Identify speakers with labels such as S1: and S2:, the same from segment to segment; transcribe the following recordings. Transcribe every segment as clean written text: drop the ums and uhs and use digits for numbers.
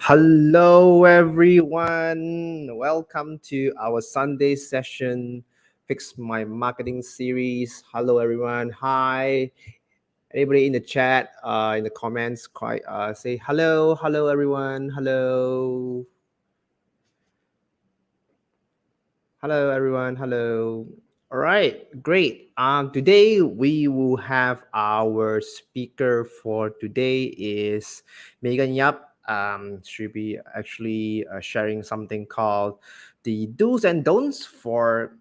S1: Hello, everyone. Welcome to our Sunday session, Fix My Marketing series. Hello, everyone. Hi. Anybody in the chat, in the comments, say hello, hello, everyone. Hello. Hello, everyone. Hello. All right, great. Today we will have our speaker for today is Megan Yap. She'll be actually sharing something called the do's and don'ts for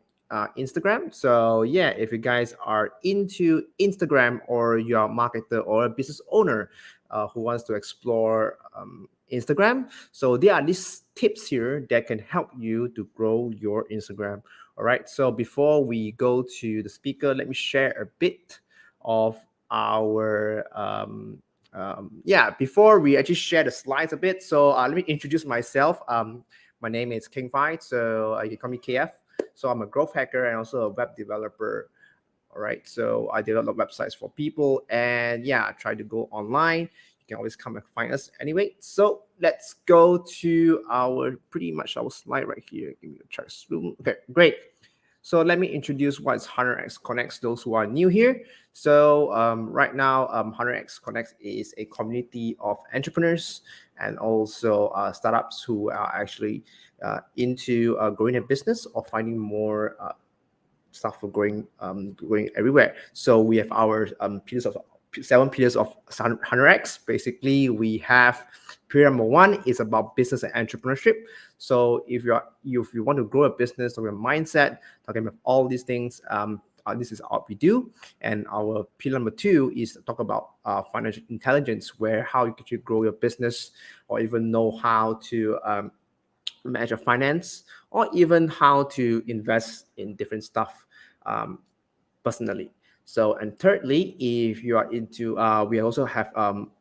S1: Instagram. So yeah, if you guys are into Instagram or you're a marketer or a business owner who wants to explore Instagram, so there are these tips here that can help you to grow your Instagram. All right. So before we go to the speaker, let me share a bit of our before we actually share the slides a bit. So let me introduce myself. My name is King Fight, so you can call me KF. So I'm a growth hacker and also a web developer. All right. So I develop websites for people, and yeah, I try to go online. You can always come and find us anyway. So let's go to our pretty much our slide right here. Give me a try to zoom. Okay, great. So let me introduce what is 100x Connects, those who are new here. So right now, 100x Connects is a community of entrepreneurs and also startups who are actually into growing a business or finding more stuff for going everywhere. So we have our pillars of 7 pillars of 100x. Basically, we have pillar number 1 is about business and entrepreneurship. So if you want to grow a business or your mindset, talking about all these things, this is what we do. And our pillar number 2 is to talk about financial intelligence, where how you can grow your business or even know how to manage your finance, or even how to invest in different stuff personally. So, and thirdly, if you are into, we also have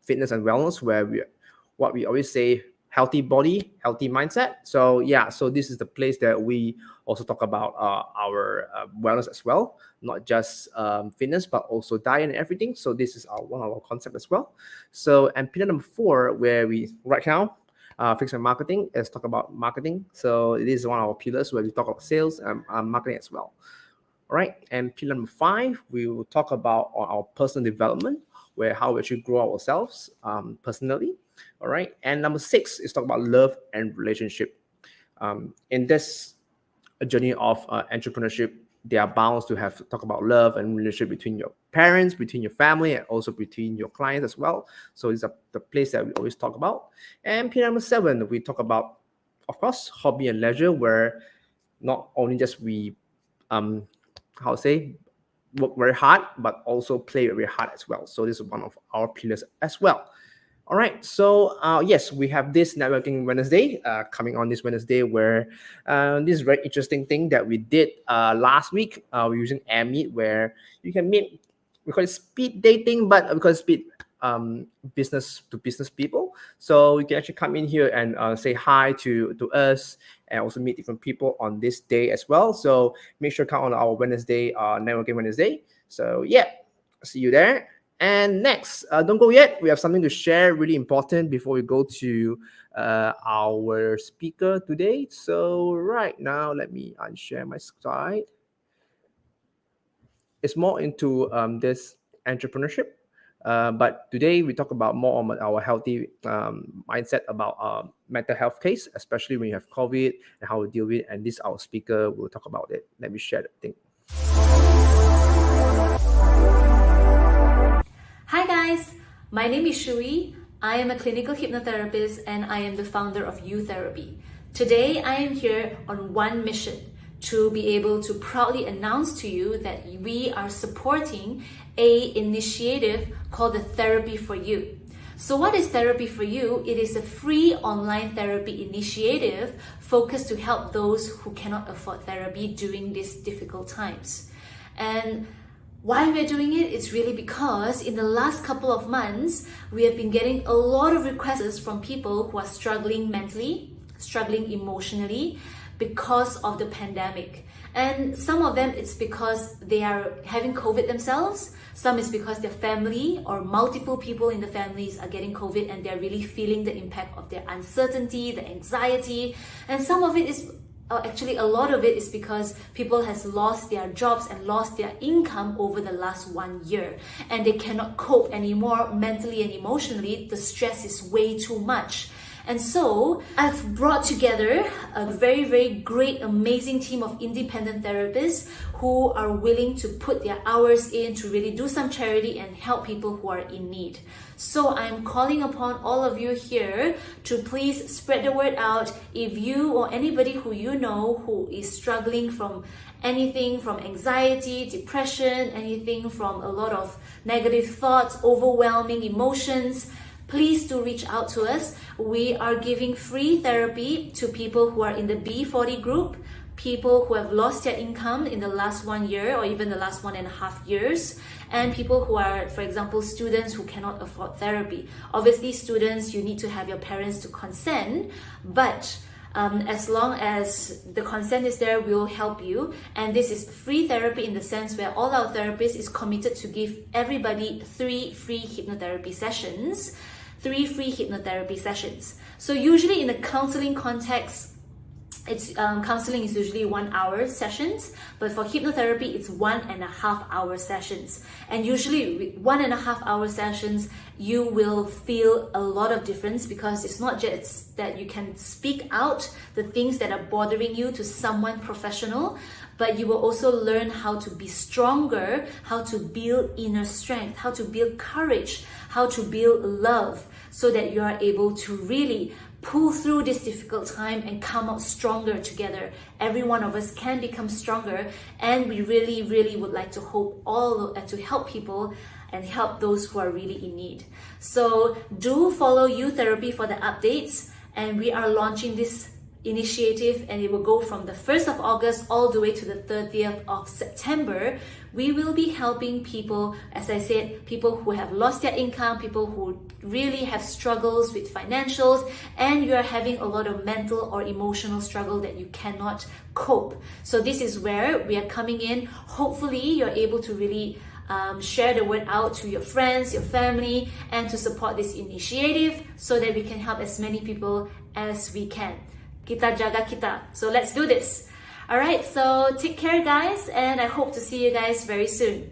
S1: fitness and wellness, where what we always say, healthy body, healthy mindset. So yeah, so this is the place that we also talk about our wellness as well, not just fitness, but also diet and everything. So this is one of our concepts as well. So, and pillar number 4, where we right now, fix my marketing, is talk about marketing. So it is one of our pillars where we talk about sales and marketing as well. All right, and pillar number 5, we will talk about our personal development, where how we actually grow ourselves personally. All right, and number 6 is talk about love and relationship. In this journey of entrepreneurship, they are bound to have talk about love and relationship between your parents, between your family, and also between your clients as well. So it's the place that we always talk about. And pillar number 7, we talk about, of course, hobby and leisure, where not only just we how to say, work very hard, but also play very hard as well. So this is one of our pillars as well. All right, so yes, we have this networking Wednesday coming on this Wednesday, where this is very interesting thing that we did last week. We're using AirMeet, where you can meet, we call it speed dating, but we call it speed business to business people. So you can actually come in here and say hi to us, and also meet different people on this day as well. So make sure to come on our Wednesday, networking Wednesday. So yeah, see you there. And next, don't go yet. We have something to share, really important, before we go to our speaker today. So right now, let me unshare my slide. It's more into this entrepreneurship. But today we talk about more on our healthy mindset about mental health case, especially when you have COVID and how we deal with it. And this our speaker will talk about it. Let me share the thing.
S2: Hi guys, my name is Shui. I am a clinical hypnotherapist and I am the founder of You Therapy. Today I am here on one mission, to be able to proudly announce to you that we are supporting a initiative called the Therapy for You. So what is Therapy for You? It is a free online therapy initiative focused to help those who cannot afford therapy during these difficult times. And why we're doing it, it's really because in the last couple of months, we have been getting a lot of requests from people who are struggling mentally, struggling emotionally because of the pandemic. And some of them, it's because they are having COVID themselves. Some is because their family or multiple people in the families are getting COVID and they're really feeling the impact of their uncertainty, the anxiety. And some of it is actually a lot of it is because people has lost their jobs and lost their income over the last 1 year, and they cannot cope anymore mentally and emotionally. The stress is way too much. And so I've brought together a very, very great, amazing team of independent therapists who are willing to put their hours in to really do some charity and help people who are in need. So I'm calling upon all of you here to please spread the word out. If you or anybody who you know who is struggling from anything from anxiety, depression, anything from a lot of negative thoughts, overwhelming emotions, please do reach out to us. We are giving free therapy to people who are in the B40 group, people who have lost their income in the last 1 year or even the last 1.5 years, and people who are, for example, students who cannot afford therapy. Obviously, students, you need to have your parents to consent, but as long as the consent is there, we'll help you. And this is free therapy in the sense where all our therapists is committed to give everybody 3 free hypnotherapy sessions. 3 free hypnotherapy sessions. So usually in a counseling context, it's counseling is usually 1 hour sessions, but for hypnotherapy it's 1.5 hour sessions. And usually with 1.5 hour sessions, you will feel a lot of difference, because it's not just that you can speak out the things that are bothering you to someone professional, but you will also learn how to be stronger, how to build inner strength, how to build courage, how to build love, so that you are able to really pull through this difficult time and come out stronger together. Every one of us can become stronger, and we really, really would like to to help people and help those who are really in need. So do follow You Therapy for the updates, and we are launching this initiative, and it will go from the 1st of August all the way to the 30th of September. We will be helping people, as I said, people who have lost their income, people who really have struggles with financials, and you are having a lot of mental or emotional struggle that you cannot cope. So this is where we are coming in. Hopefully you're able to really share the word out to your friends, your family, and to support this initiative so that we can help as many people as we can. Kita jaga kita. So let's do this. All right, so take care, guys, and I hope to see you guys very soon.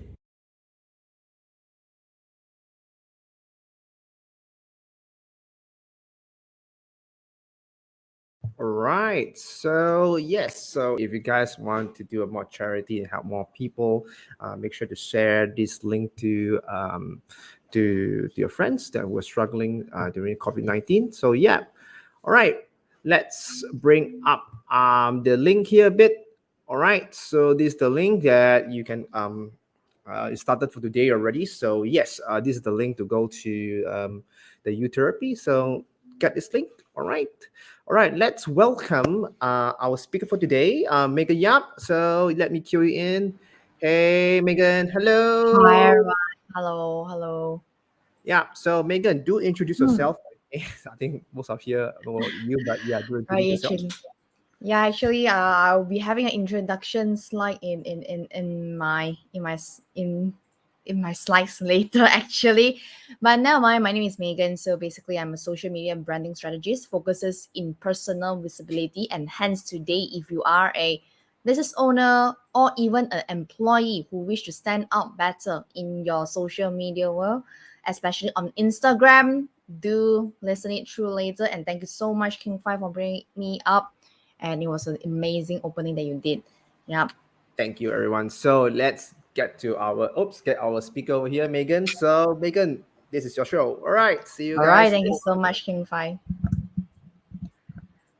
S1: All right. So yes. So if you guys want to do a more charity and help more people, make sure to share this link to your friends that were struggling during COVID-19. So yeah. All right. Let's bring up the link here a bit. All right. So this is the link that you can it started for today already. So yes, this is the link to go to the U Therapy. So get this link. All right. All right, let's welcome our speaker for today, Megan Yap. So let me cue you in. Hey, Megan. Hello.
S3: Hi, everyone. Hello.
S1: Yeah. So Megan, do introduce yourself. I think most of here know you, but yeah, do introduce yourself.
S3: Actually, I'll be having an introduction slide in my slides later, actually. But now my name is Megan. So basically, I'm a social media branding strategist, focuses in personal visibility. And hence today, if you are a business owner or even an employee who wish to stand out better in your social media world, especially on Instagram, do listen it through later. And thank you so much, King5, for bringing me up. And it was an amazing opening that you did. Yeah.
S1: Thank you, everyone. So let's get our speaker over here, Megan. So Megan, this is your show. All right. See you guys.
S3: All right. Thank you so much, King5.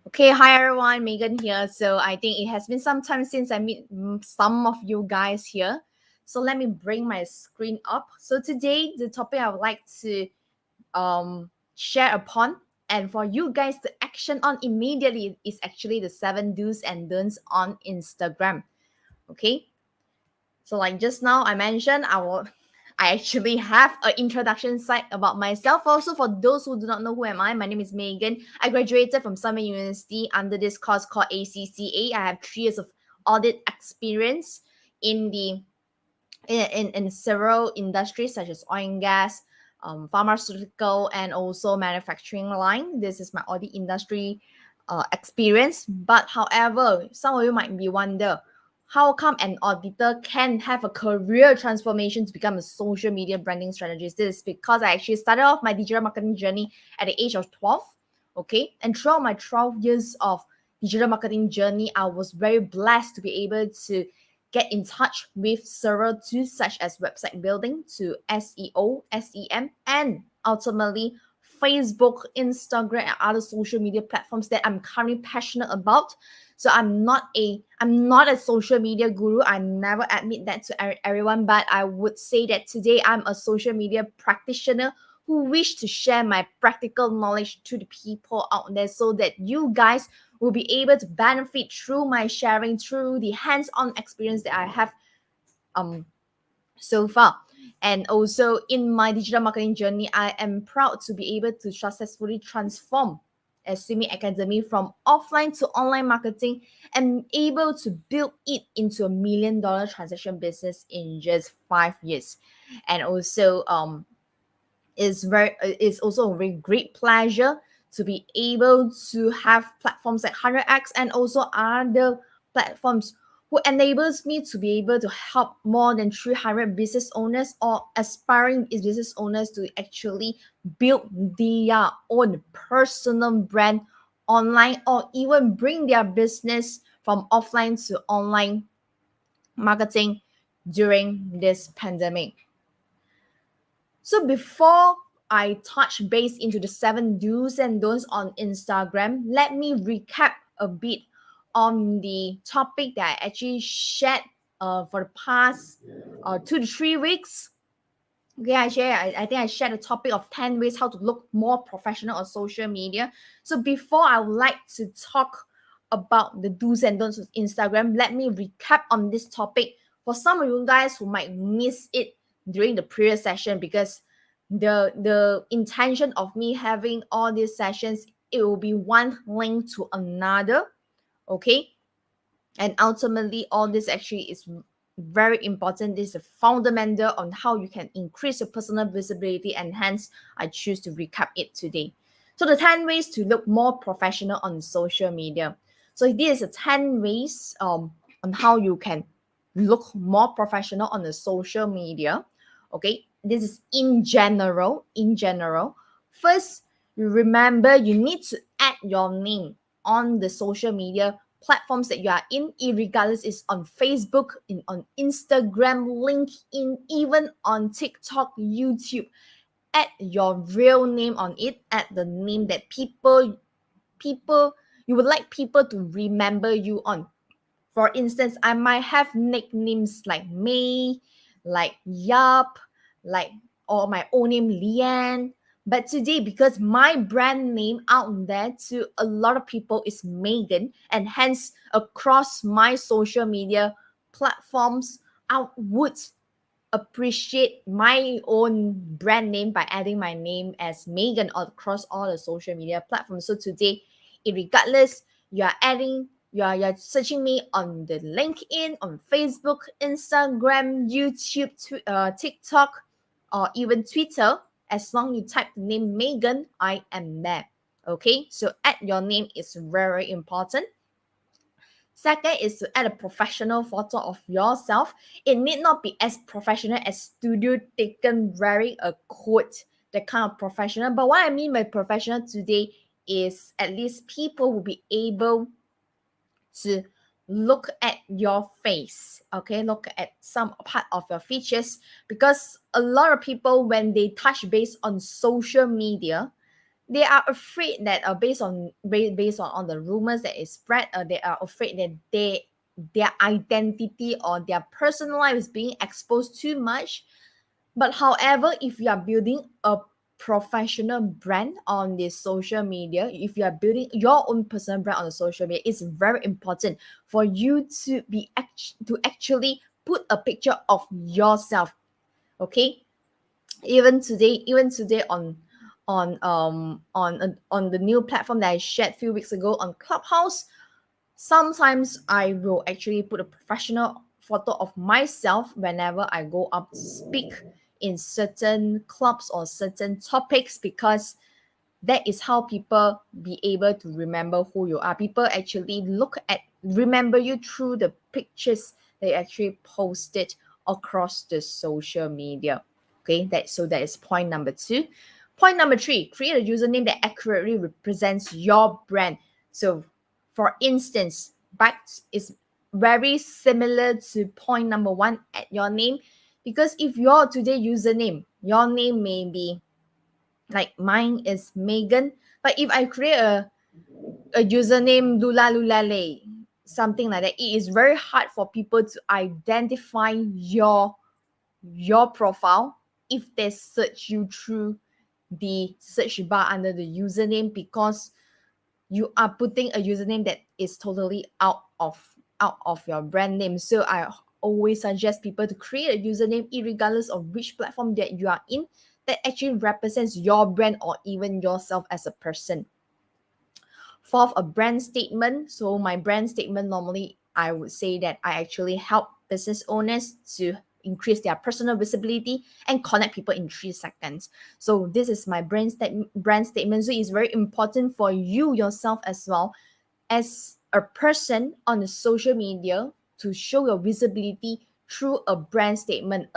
S3: Okay, hi everyone, Megan here. So I think it has been some time since I meet some of you guys here. So let me bring my screen up. So today, the topic I would like to share upon and for you guys to action on immediately is actually the 7 do's and don'ts on Instagram. Okay. So like just now I mentioned, I actually have an introduction slide about myself. Also, for those who do not know who am I, my name is Megan. I graduated from Summer University under this course called ACCA. I have 3 years of audit experience in the in several industries such as oil and gas, pharmaceutical, and also manufacturing line. This is my audit industry experience. But however, some of you might be wonder, how come an auditor can have a career transformation to become a social media branding strategist? This is because I actually started off my digital marketing journey at the age of 12. Okay, and throughout my 12 years of digital marketing journey, I was very blessed to be able to get in touch with several tools such as website building to SEO, SEM, and ultimately Facebook, Instagram, and other social media platforms that I'm currently passionate about. So I'm not a social media guru. I never admit that to everyone, but I would say that today I'm a social media practitioner who wish to share my practical knowledge to the people out there so that you guys will be able to benefit through my sharing, through the hands-on experience that I have so far. And also in my digital marketing journey, I am proud to be able to successfully transform Swimming Academy from offline to online marketing and able to build it into $1 million transaction business in just 5 years. And also it's also a very great pleasure to be able to have platforms like 100x and also other platforms who enables me to be able to help more than 300 business owners or aspiring business owners to actually build their own personal brand online or even bring their business from offline to online marketing during this pandemic. So before I touch base into the 7 do's and don'ts on Instagram, let me recap a bit on the topic that I actually shared for the past 2 to 3 weeks. Okay, I think I shared the topic of 10 ways how to look more professional on social media. So before I would like to talk about the do's and don'ts of Instagram, let me recap on this topic for some of you guys who might miss it during the previous session, because the intention of me having all these sessions, it will be one link to another. Okay, and ultimately all this actually is very important. This is a fundamental on how you can increase your personal visibility, and hence I choose to recap it today. So the 10 ways to look more professional on social media. So this is 10 ways on how you can look more professional on the social media. Okay, this is in general. First, you remember you need to add your name on the social media platforms that you are in, regardless is on Facebook, on Instagram, LinkedIn, even on TikTok, YouTube. Add your real name on it. Add the name that people you would like people to remember you on. For instance, I might have nicknames like May, like Yup, like or my own name Leanne. But today, because my brand name out there to a lot of people is Megan, and hence across my social media platforms, I would appreciate my own brand name by adding my name as Megan across all the social media platforms. So today, regardless, you're searching me on the LinkedIn, on Facebook, Instagram, YouTube, TikTok, or even Twitter. As long as you type the name Megan, I am there. Okay, so add your name is very important. Second is to add a professional photo of yourself. It need not be as professional as studio taken wearing a coat, that kind of professional. But what I mean by professional today is at least people will be able to look at your face. Okay, look at some part of your features, because a lot of people, when they touch base on social media, they are afraid that based on the rumors that is spread, they are afraid that their identity or their personal life is being exposed too much. But however, if you are building a professional brand on the social media, if you are building your own personal brand on the social media, it's very important for you to actually put a picture of yourself. Okay, even today on the new platform that I shared a few weeks ago on Clubhouse, Sometimes I will actually put a professional photo of myself whenever I go up to speak in certain clubs or certain topics, because that is how people be able to remember who you are. People actually remember you through the pictures they actually posted across the social media. Okay, that is point number 2. Point number 3, create a username that accurately represents your brand. So for instance, back is very similar to point number 1, add your name, because if your today username, your name may be like mine is Megan, but if I create a username Lula Lulale, something like that, it is very hard for people to identify your profile if they search you through the search bar under the username, because you are putting a username that is totally out of your brand name. So I always suggest people to create a username regardless of which platform that you are in, that actually represents your brand or even yourself as a person. Fourth, a brand statement. So my brand statement, normally I would say that I actually help business owners to increase their personal visibility and connect people in 3 seconds. So this is my brand statement. So it's very important for you yourself as well, as a person on the social media, to show your visibility through a brand statement.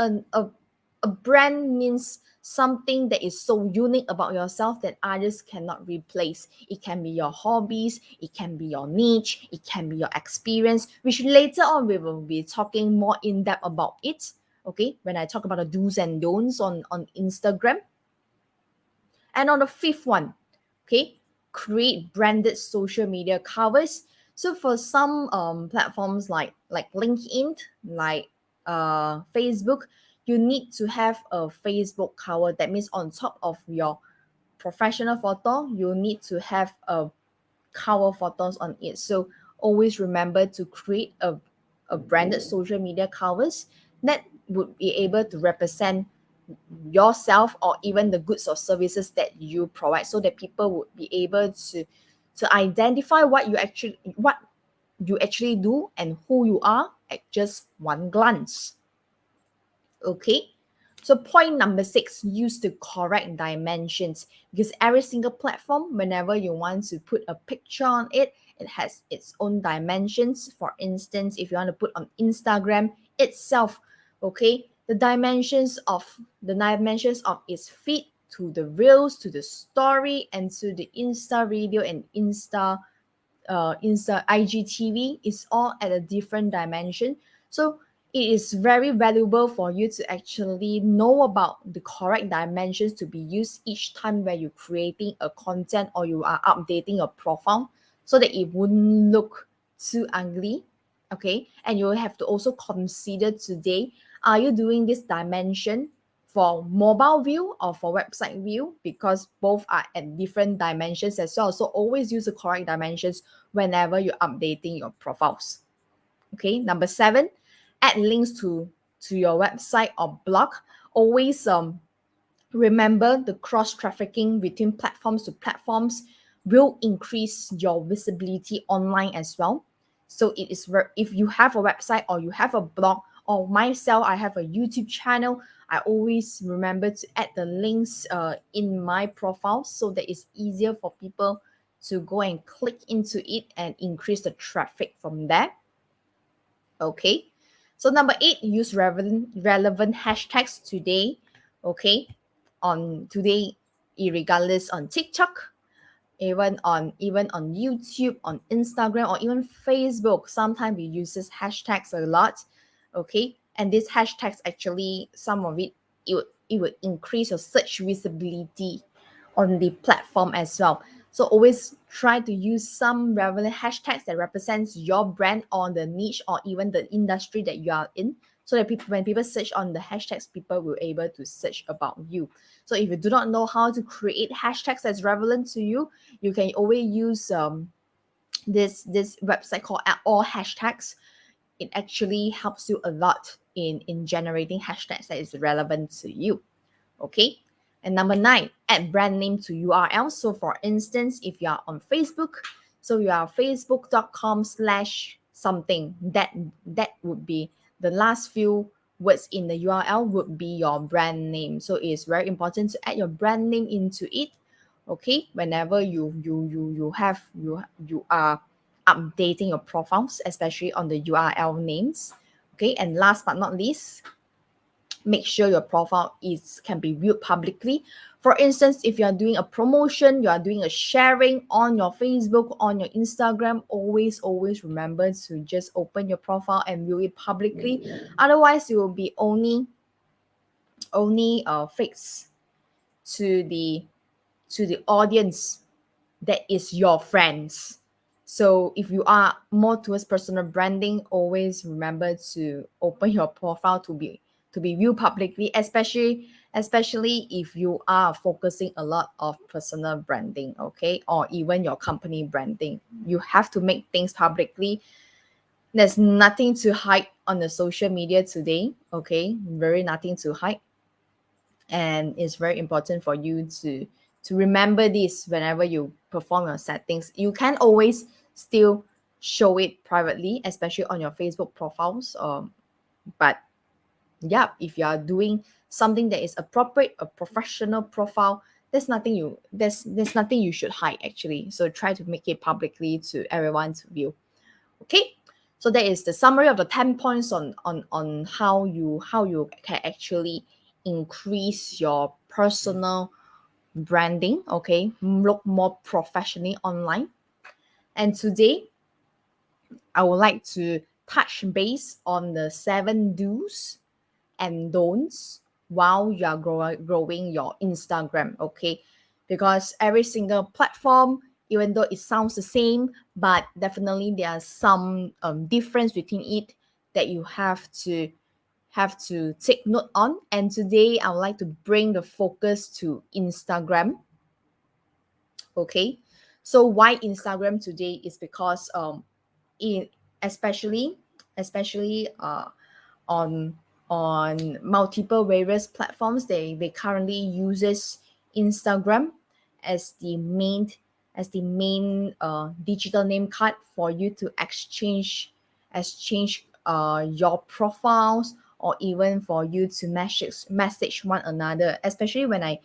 S3: A brand means something that is so unique about yourself that others cannot replace. It can be your hobbies, it can be your niche, it can be your experience, which later on we will be talking more in depth about it. Okay, when I talk about the do's and don'ts on Instagram. And on the 5th one, okay, create branded social media covers. So for some platforms like LinkedIn, like Facebook, you need to have a Facebook cover. That means on top of your professional photo, you need to have a cover photos on it. So always remember to create a branded social media covers that would be able to represent yourself or even the goods or services that you provide, so that people would be able to identify what you actually do and who you are at just one glance. Okay, so point number 6, use the correct dimensions, because every single platform, whenever you want to put a picture on it, it has its own dimensions. For instance, if you want to put on Instagram itself, okay, the dimensions of its feed, to the reels, to the story, and to the Insta video and Insta IGTV is all at a different dimension. So it is very valuable for you to actually know about the correct dimensions to be used each time where you're creating a content or you are updating a profile, so that it wouldn't look too ugly. Okay, and you have to also consider today, are you doing this dimension for mobile view or for website view, because both are at different dimensions as well. So always use the correct dimensions whenever you're updating your profiles. Okay, number 7, add links to your website or blog. Always remember, the cross trafficking between platforms to platforms will increase your visibility online as well. So it is if you have a website or you have a blog, or myself, I have a YouTube channel, I always remember to add the links in my profile, so that it's easier for people to go and click into it and increase the traffic from there. Okay, so number 8, use relevant hashtags today. Okay, on today, regardless on TikTok, even on YouTube, on Instagram, or even Facebook, sometimes we uses hashtags a lot. Okay, and these hashtags actually, some of it would increase your search visibility on the platform as well. So always try to use some relevant hashtags that represents your brand or the niche or even the industry that you are in, so that when people search on the hashtags, people will able to search about you. So if you do not know how to create hashtags that's relevant to you, you can always use this website called All Hashtags. It actually helps you a lot in generating hashtags that is relevant to you. Okay, and number 9, add brand name to URL. So for instance, if you are on Facebook, So you are facebook.com/something. That would be the last few words in the URL would be your brand name. So it's very important to add your brand name into it. Okay, whenever you are updating your profiles, especially on the URL names. Okay, and last but not least, make sure your profile can be viewed publicly. For instance, if you are doing a promotion, you are doing a sharing on your Facebook, on your Instagram, always remember to just open your profile and view it publicly. Otherwise, you will be only fixed to the audience that is your friends. So if you are more towards personal branding, always remember to open your profile to be viewed publicly, especially if you are focusing a lot of personal branding, okay, or even your company branding. You have to make things publicly. There's nothing to hide on the social media today, okay, very nothing to hide. And it's very important for you to remember this whenever you perform your settings. You can always still show it privately, especially on your Facebook profiles, but yeah, if you are doing something that is appropriate, a professional profile, there's nothing you should hide actually. So try to make it publicly to everyone to view. Okay, so that is the summary of the 10 points on how you can actually increase your personal branding, okay, look more professionally online. And today I would like to touch base on the 7 do's and don'ts while you are growing your Instagram, okay? Because every single platform, even though it sounds the same, but definitely there are some difference between it that you have to take note on. And today I would like to bring the focus to Instagram. Okay, so why Instagram today is because in especially on multiple various platforms, they currently uses Instagram as the main digital name card for you to exchange your profiles, or even for you to message one another. Especially when I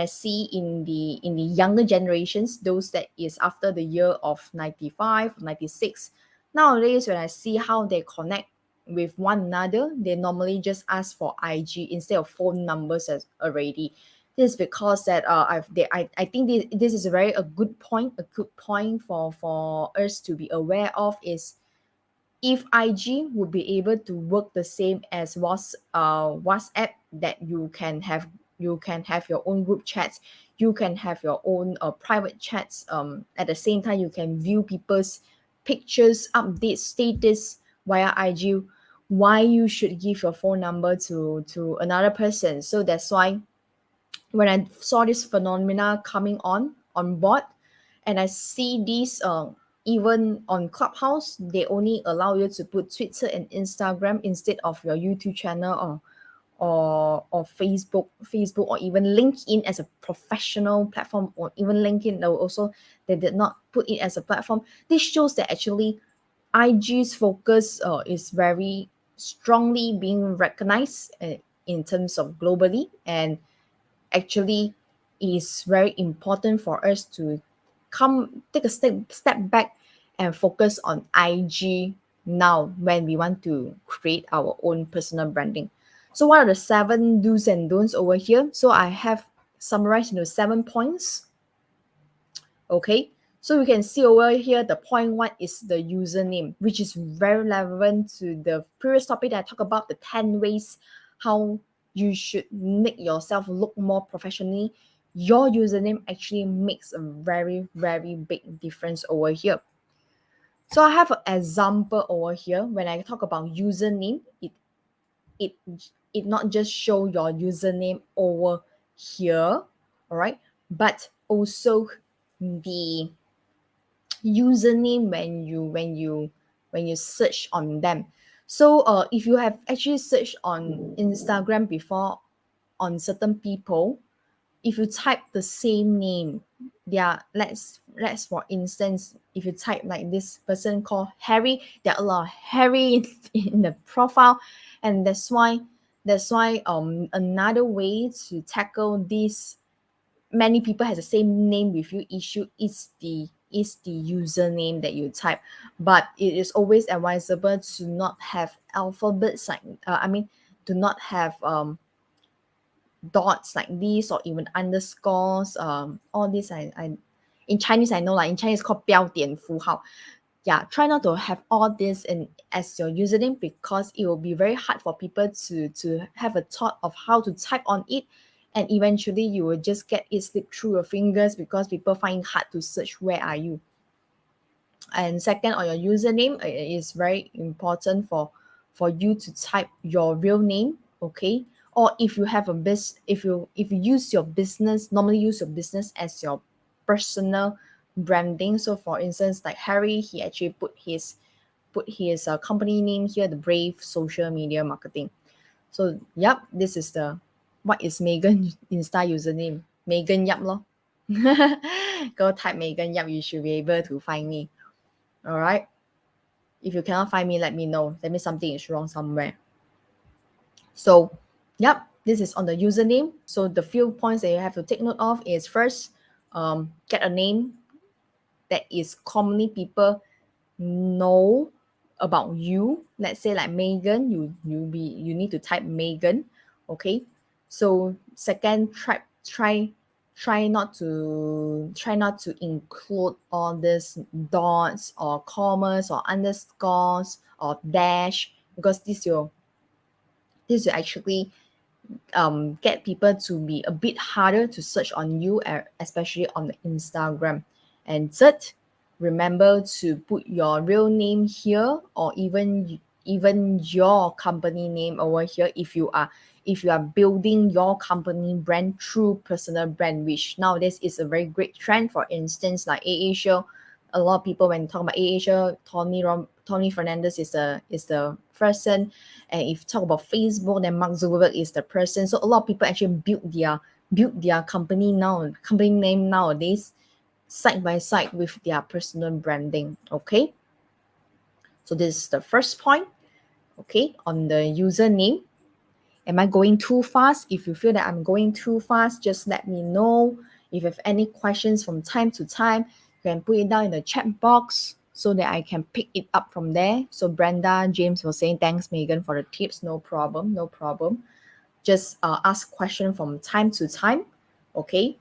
S3: see in the younger generations, those that is after the year of 95, 96, nowadays when I see how they connect with one another, they normally just ask for IG instead of phone numbers as already. This is because that I think this is a good point, for us to be aware of, is if IG would be able to work the same as WhatsApp, that you can have your own group chats, you can have your own private chats. At the same time, you can view people's pictures, updates, status via IG. Why you should give your phone number to another person? So that's why when I saw this phenomena coming on board, and I see these even on Clubhouse, they only allow you to put Twitter and Instagram instead of your YouTube channel, or Facebook, or even LinkedIn as a professional platform, or even LinkedIn also they did not put it as a platform. This shows that actually IG's focus is very strongly being recognized in terms of globally, and actually is very important for us to take a step back and focus on IG now when we want to create our own personal branding. So what are the 7 do's and don'ts over here? So I have summarized into 7 points. Okay, so we can see over here the point 1 is the username, which is very relevant to the previous topic that I talked about, the 10 ways how you should make yourself look more professionally. Your username actually makes a very big difference over here. So I have an example over here. When I talk about username, it not just show your username over here, all right, but also the username when you search on them. So if you have actually searched on Instagram before on certain people, if you type the same name, yeah, let's for instance, if you type like this person called Harry, there are a lot of Harry in the profile, and that's why another way to tackle this many people has the same name with you issue is the username that you type. But it is always advisable to not have alphabets like to not have dots like this or even underscores. All this I in Chinese I know, like in Chinese called 标点符号. Yeah, try not to have all this in as your username, because it will be very hard for people to have a thought of how to type on it, and eventually you will just get it slip through your fingers because people find it hard to search where are you. And second, on your username, it is very important for you to type your real name, okay? Or if you have a if you use your business, normally use your business as your personal branding. So for instance, like Harry, he actually put his company name here, the Brave Social Media Marketing. So yep, this is the what is Megan Insta username? Megan Yap lor. Go type Megan Yap, you should be able to find me. All right. If you cannot find me, let me know. That means something is wrong somewhere. So, yep, this is on the username. So the few points that you have to take note of is first, get a name that is commonly people know about you. Let's say like Megan, you need to type Megan, okay? So second, try not to include all this dots or commas or underscores or dash, because this will actually get people to be a bit harder to search on you, especially on the Instagram. And third, remember to put your real name here, or even your company name over here if you are building your company brand through personal brand, which nowadays is a very great trend. For instance, like AA Show, a lot of people when talk about AA Show, Tony Fernandez is the person. And if talk about Facebook, then Mark Zuckerberg is the person. So a lot of people actually build their company name nowadays side by side with their personal branding. Okay. So this is the first point. Okay, on the username. Am I going too fast? If you feel that I'm going too fast, just let me know. If you have any questions from time to time, you can put it down in the chat box so that I can pick it up from there. So Brenda James was saying, thanks Megan for the tips. No problem, no problem. Just ask question from time to time. Okay.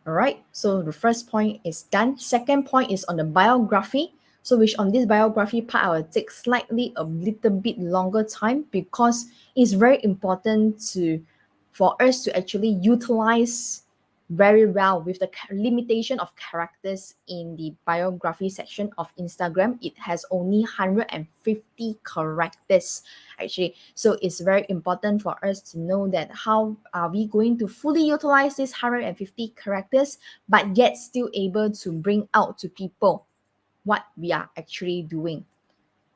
S3: All right. So the first point is done. Second point is on the biography. So which on this biography part, I will take slightly a little bit longer time, because it's very important for us to actually utilize very well with the limitation of characters in the biography section of Instagram. It has only 150 characters actually. So it's very important for us to know that how are we going to fully utilize these 150 characters, but yet still able to bring out to people what we are actually doing.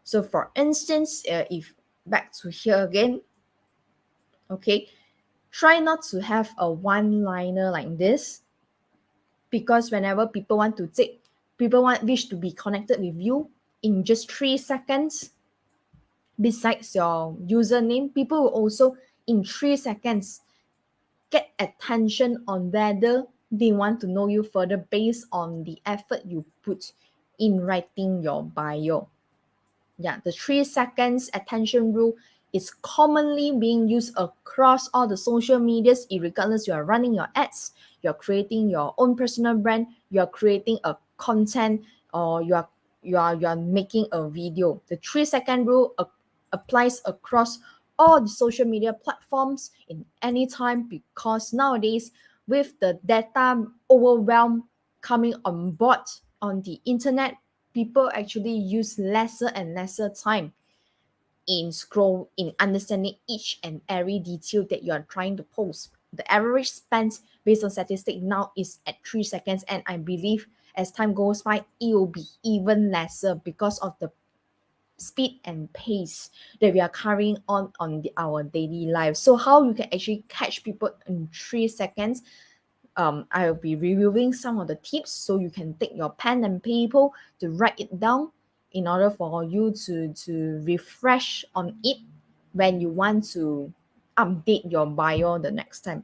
S3: So for instance, if back to here again, okay, try not to have a one-liner like this, because whenever people wish to be connected with you in just 3 seconds, besides your username, people will also in 3 seconds get attention on whether they want to know you further based on the effort you put in writing your bio. Yeah, the 3 seconds attention rule is commonly being used across all the social medias, regardless you are running your ads, you're creating your own personal brand, you're creating a content, or you are making a video. The 3 second rule applies across all the social media platforms in any time, because nowadays with the data overwhelm coming on board on the internet, people actually use lesser and lesser time in understanding each and every detail that you are trying to post. The average spent based on statistic now is at 3 seconds, and I believe as time goes by, it will be even lesser because of the speed and pace that we are carrying on our daily life. So how you can actually catch people in 3 seconds, I will be reviewing some of the tips, so you can take your pen and paper to write it down in order for you to refresh on it when you want to update your bio the next time.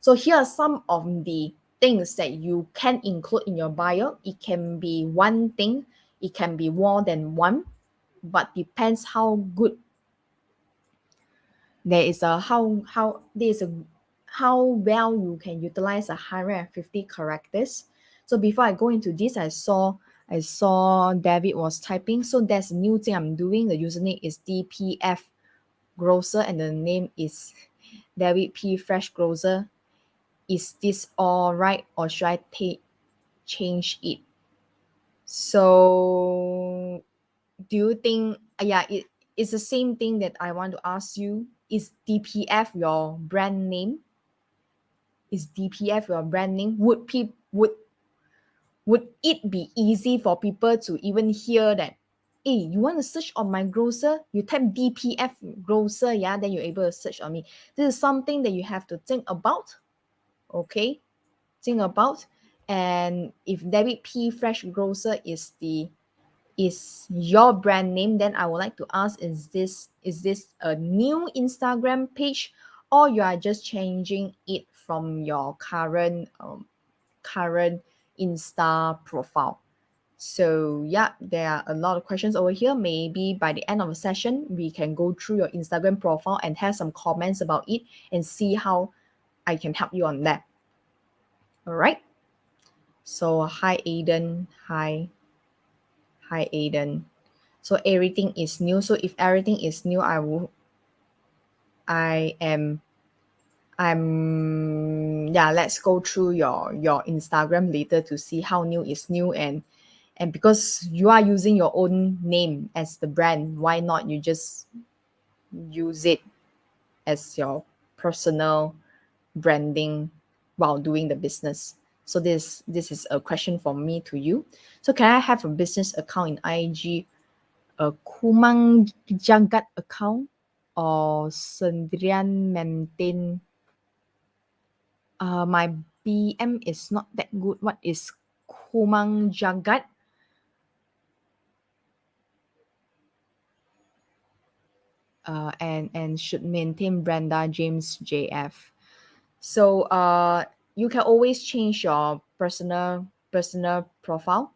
S3: So here are some of the things that you can include in your bio. It can be one thing, it can be more than one, but depends how good there is a how there is a how well you can utilize 150 characters. So before I go into this, I saw David was typing. So that's a new thing I'm doing. The username is DPF Grocer and the name is David P Fresh Grocer. Is this all right, or should I change it? So do you think it's the same thing that I want to ask you? Is DPF your brand name? Is DPF your brand name? Would it be easy for people to even hear that, hey, you want to search on my grocer? You type DPF grocer, yeah, then you're able to search on me. This is something that you have to think about. Okay, think about. And if David P Fresh Grocer is your brand name, then I would like to ask, is this a new Instagram page, or you are just changing it from your current Insta profile? So yeah, there are a lot of questions over here. Maybe by the end of the session, we can go through your Instagram profile and have some comments about it and see how I can help you on that. All right. So hi Aiden. Hi Aiden. So everything is new. So if everything is new, let's go through your Instagram later to see how new is new. And because you are using your own name as the brand, why not you just use it as your personal branding while doing the business? So this is a question from me to you. So can I have a business account in IG, a Kumang Jagat account, or sendirian maintain? My BM is not that good. What is Kumang Jagat? And should maintain Brenda James JF. So you can always change your personal profile.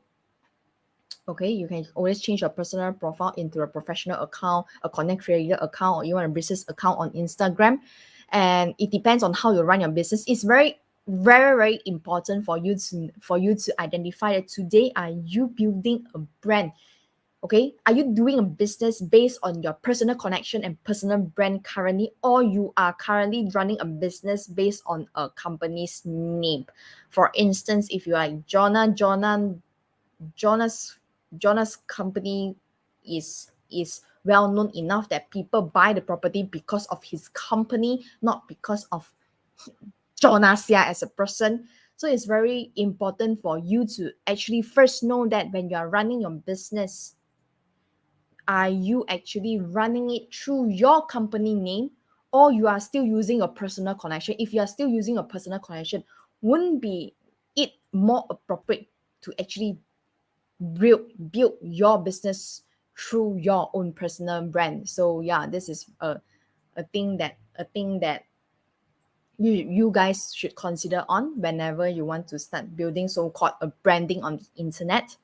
S3: Okay, you can always change your personal profile into a professional account, a content creator account, or even a business account on Instagram. And it depends on how you run your business. It's very, very, very important for you to identify that today are you building a brand. Okay, are you doing a business based on your personal connection and personal brand currently, or you are currently running a business based on a company's name? For instance, if you are Jonas company is well known enough that people buy the property because of his company, not because of Jonas as a person. So it's very important for you to actually first know that when you are running your business, are you actually running it through your company name, or you are still using a personal connection? If you are still using a personal connection, wouldn't be it more appropriate to actually build your business through your own personal brand? So yeah, this is a thing that you guys should consider on whenever you want to start building so-called a branding on the internet.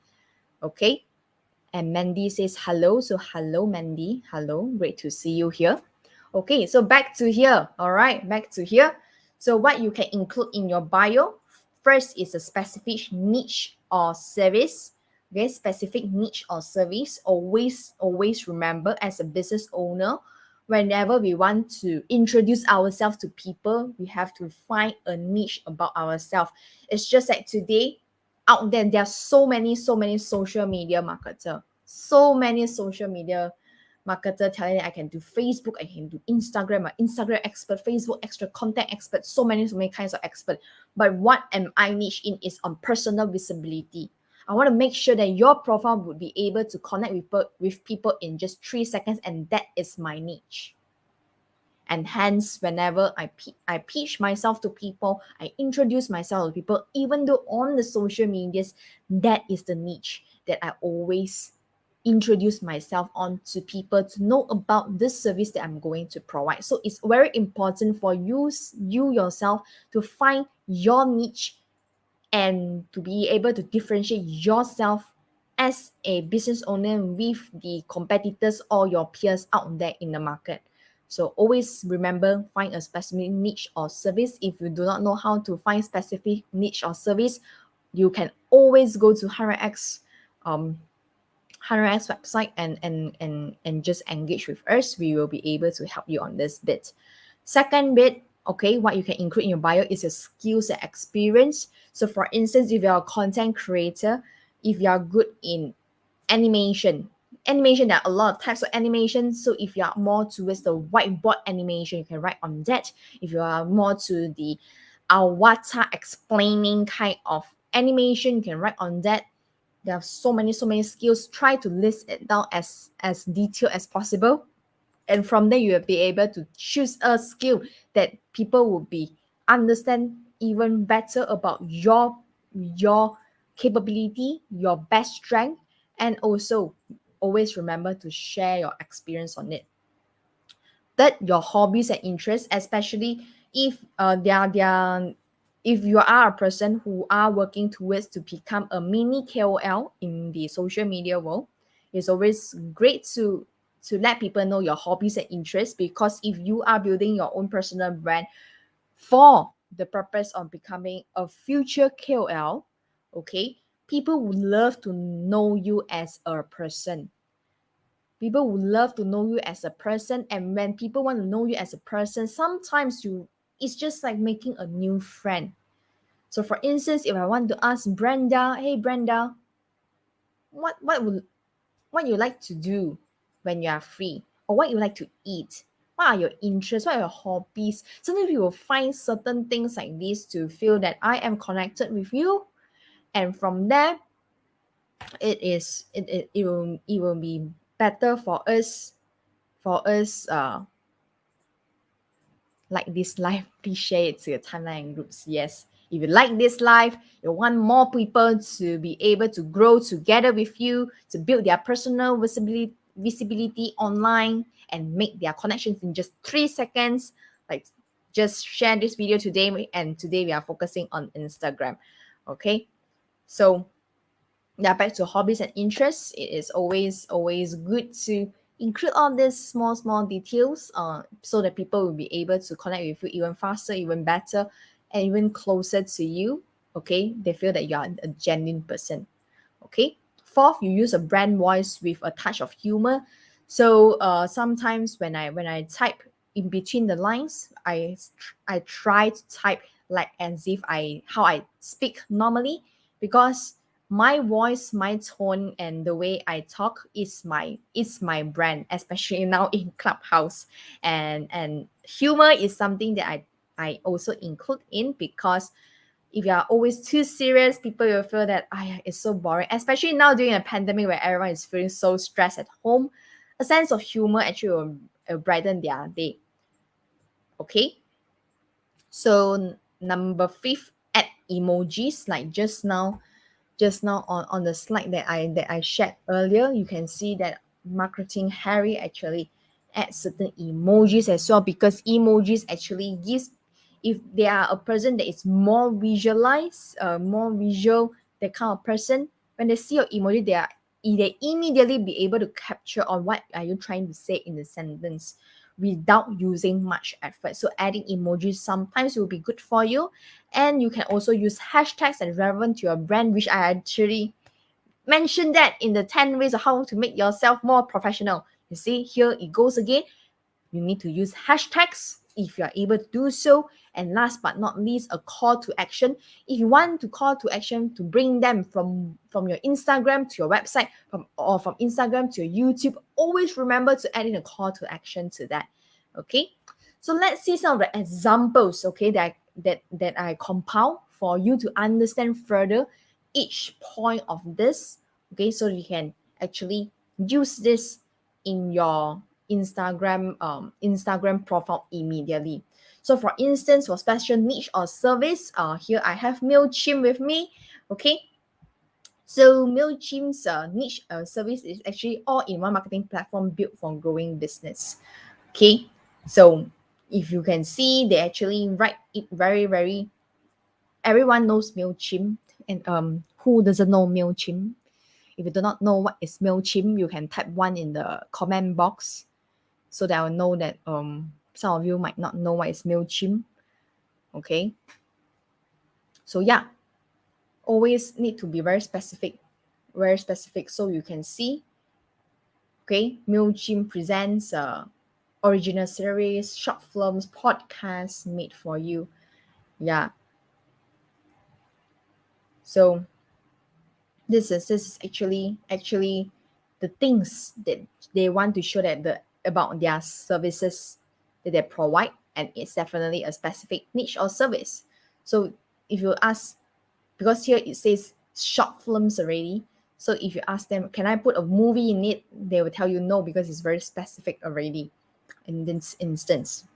S3: Okay. And Mandy says hello. So hello, Mandy. Hello. Great to see you here. Okay, so back to here. All right, back to here. So what you can include in your bio, first is a specific niche or service. Okay, specific niche or service. Always remember, as a business owner, whenever we want to introduce ourselves to people, we have to find a niche about ourselves. It's just like today, out there are so many social media marketer, telling me I can do Facebook, I can do Instagram, an Instagram expert, Facebook extra content expert, so many kinds of expert. But what am I niche in is on personal visibility. I want to make sure that your profile would be able to connect with people in just 3 seconds, and that is my niche. And hence, whenever I pitch myself to people, I introduce myself to people, even though on the social medias, that is the niche that I always introduce myself on to people to know about this service that I'm going to provide. So it's very important for you yourself to find your niche and to be able to differentiate yourself as a business owner with the competitors or your peers out there in the market. So always remember, find a specific niche or service. If you do not know how to find specific niche or service, you can always go to 100x 100x website and just engage with us. We will be able to help you on this bit. Second bit, okay, what you can include in your bio is your skills and experience. So for instance, if you're a content creator, if you are good in animation, there are a lot of types of animation. So if you are more towards the whiteboard animation, you can write on that. If you are more to the avatar explaining kind of animation, you can write on that. There are so many skills. Try to list it down as detailed as possible, and from there you will be able to choose a skill that people will be understand even better about your capability, your best strength, and also always remember to share your experience on it. Third, your hobbies and interests, especially if if you are a person who are working towards to become a mini KOL in the social media world. It's always great to let people know your hobbies and interests, because if you are building your own personal brand for the purpose of becoming a future KOL, okay, people would love to know you as a person. People would love to know you as a person, and when people want to know you as a person, sometimes it's just like making a new friend. So for instance, if I want to ask Brenda, hey Brenda, what you like to do when you are free, or what you like to eat, what are your interests, what are your hobbies? Sometimes we will find certain things like this to feel that I am connected with you, and from there it will be better for us like this live. Please share it to your timeline and groups. Yes, if you like this live, you want more people to be able to grow together with you, to build their personal visibility online and make their connections in just 3 seconds, like just share this video today. And today we are focusing on Instagram. Okay, so yeah, back to hobbies and interests. It is always good to include all these small details so that people will be able to connect with you even faster, even better, and even closer to you. Okay, they feel that you are a genuine person. Okay, fourth, you use a brand voice with a touch of humor. So sometimes when I type in between the lines, I try to type like as if how I speak normally, because my voice, my tone, and the way I talk is my brand, especially now in Clubhouse. And humor is something that I also include in, because if you are always too serious, people will feel that it's so boring, especially now during a pandemic where everyone is feeling so stressed at home. A sense of humor actually will brighten their day. Okay, so number 5, add emojis. Like just now on the slide that I shared earlier, you can see that Marketing Harry actually adds certain emojis as well, because emojis actually gives, if they are a person that is more visualized, more visual, that kind of person, when they see your emoji, they immediately be able to capture on what are you trying to say in the sentence without using much effort. So adding emojis sometimes will be good for you. And you can also use hashtags that are relevant to your brand, which I actually mentioned that in the 10 ways of how to make yourself more professional. You see, here it goes again. You need to use hashtags if you are able to do so. And last but not least, a call to action. If you want to call to action to bring them from your Instagram to your website, or from Instagram to your YouTube, always remember to add in a call to action to that. Okay, so let's see some of the examples, okay, that I compile for you to understand further each point of this. Okay, so you can actually use this in your Instagram profile immediately. So for instance, for special niche or service, here I have MailChimp with me. Okay, so MailChimp's niche service is actually all-in-one marketing platform built for growing business. Okay, so if you can see, they actually write it very. Everyone knows MailChimp, and who doesn't know MailChimp? If you do not know what is MailChimp, you can type one in the comment box so that I will know that some of you might not know what is MailChimp. Okay. So yeah, always need to be very specific so you can see. Okay, MailChimp presents original series, short films, podcasts made for you. Yeah. So this is actually the things that they want to show that about their services that they provide, and it's definitely a specific niche or service. So if you ask, because here it says short films already, so if you ask them, can I put a movie in it, they will tell you no, because it's very specific already in this instance.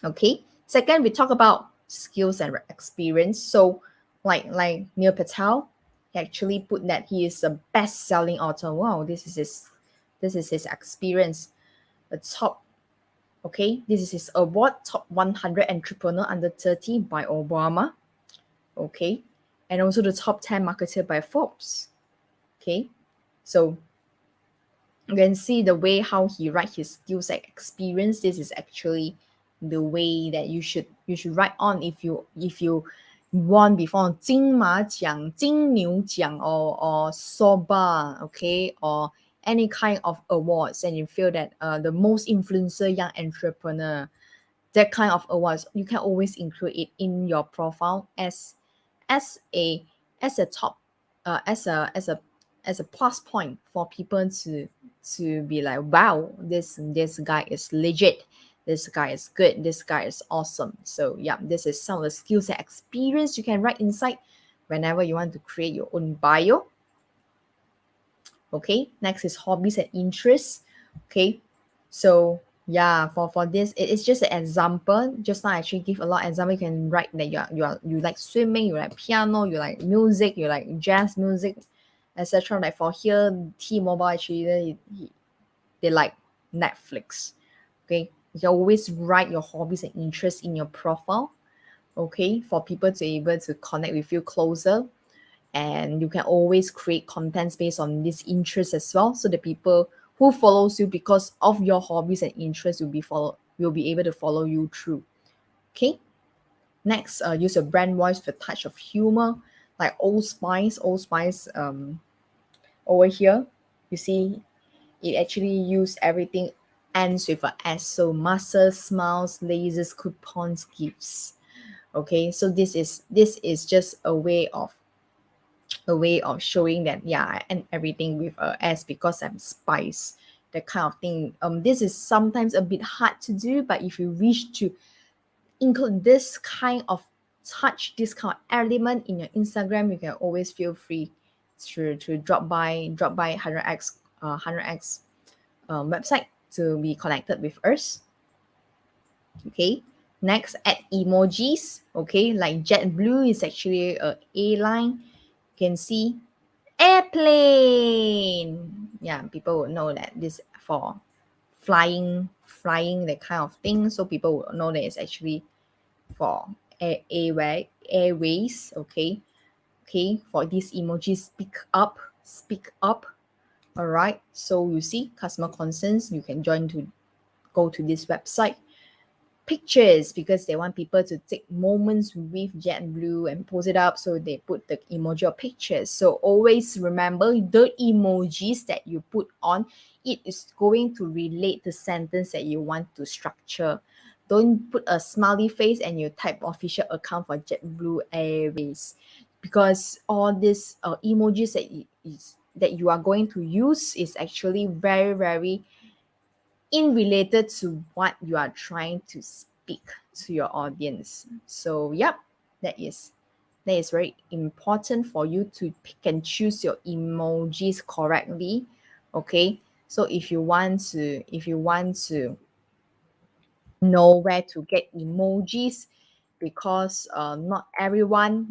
S3: Okay, second, we talk about skills and experience. So like Neil Patel, he actually put that he is a best-selling author. Wow, this is his experience. The top, okay, this is his award, top 100 entrepreneur under 30 by Obama. Okay, and also the top 10 marketer by Forbes. Okay, so you can see the way how he write his skills and experience. This is actually the way that you should write on if you won before 金马奖、金牛奖 or SOBA, okay, or any kind of awards, and you feel that the most influencer young entrepreneur, that kind of awards, you can always include it in your profile as a top as a plus point for people to be like, wow, this guy is legit, this guy is good, this guy is awesome. So yeah, this is some of the skills and experience you can write inside whenever you want to create your own bio. Okay, next is hobbies and interests. Okay, so yeah, for this, it is just an example. Just now I actually give a lot of example. You can write that you like swimming, you like piano, you like music, you like jazz music, etc. Like for here, T-Mobile actually they like Netflix. Okay, you can always write your hobbies and interests in your profile. Okay, for people to be able to connect with you closer, and you can always create contents based on this interest as well, so the people who follows you because of your hobbies and interests will be able to follow you through. Okay, next, use your brand voice with a touch of humor, like Old Spice. Over here you see it actually use everything ends with a S, so muscles, smiles, lasers, coupons, gifts. Okay, so this is just a way of showing that, yeah, I end everything with a S because I'm spice, that kind of thing. This is sometimes a bit hard to do, but if you wish to include this kind of touch, this kind of element in your Instagram, you can always feel free to drop by 100x website to be connected with us. Okay, next, add emojis. Okay, like JetBlue is actually a airline. You can see airplane. Yeah, people will know that this for flying that kind of thing. So people will know that it's actually for airways. Okay, for these emojis, speak up. All right, so you see customer concerns, you can go to this website. Pictures, because they want people to take moments with JetBlue and post it up, so they put the emoji or pictures. So always remember, the emojis that you put on it is going to relate the sentence that you want to structure. Don't put a smiley face and you type official account for JetBlue Airways, because all these emojis that you are going to use is actually very in related to what you are trying to speak to your audience. So yep, that is very important for you to pick and choose your emojis correctly. Okay, So if you want to know where to get emojis, because not everyone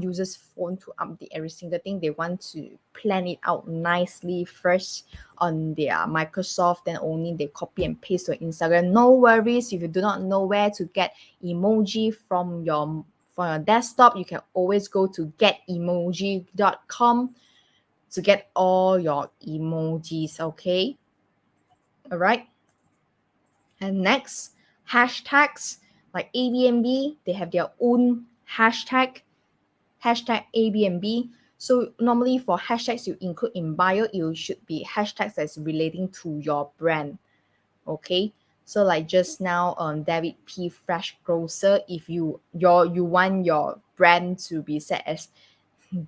S3: uses phone to update every single thing. They want to plan it out nicely first on their Microsoft, then only they copy and paste to Instagram. No worries if you do not know where to get emoji from your desktop. You can always go to getemoji.com to get all your emojis. Okay, all right. And next, hashtags like Airbnb, they have their own hashtag Airbnb. So normally for hashtags you include in bio, it should be hashtags that's relating to your brand. Okay. So like just now, David P Fresh Grocer, if you want your brand to be set as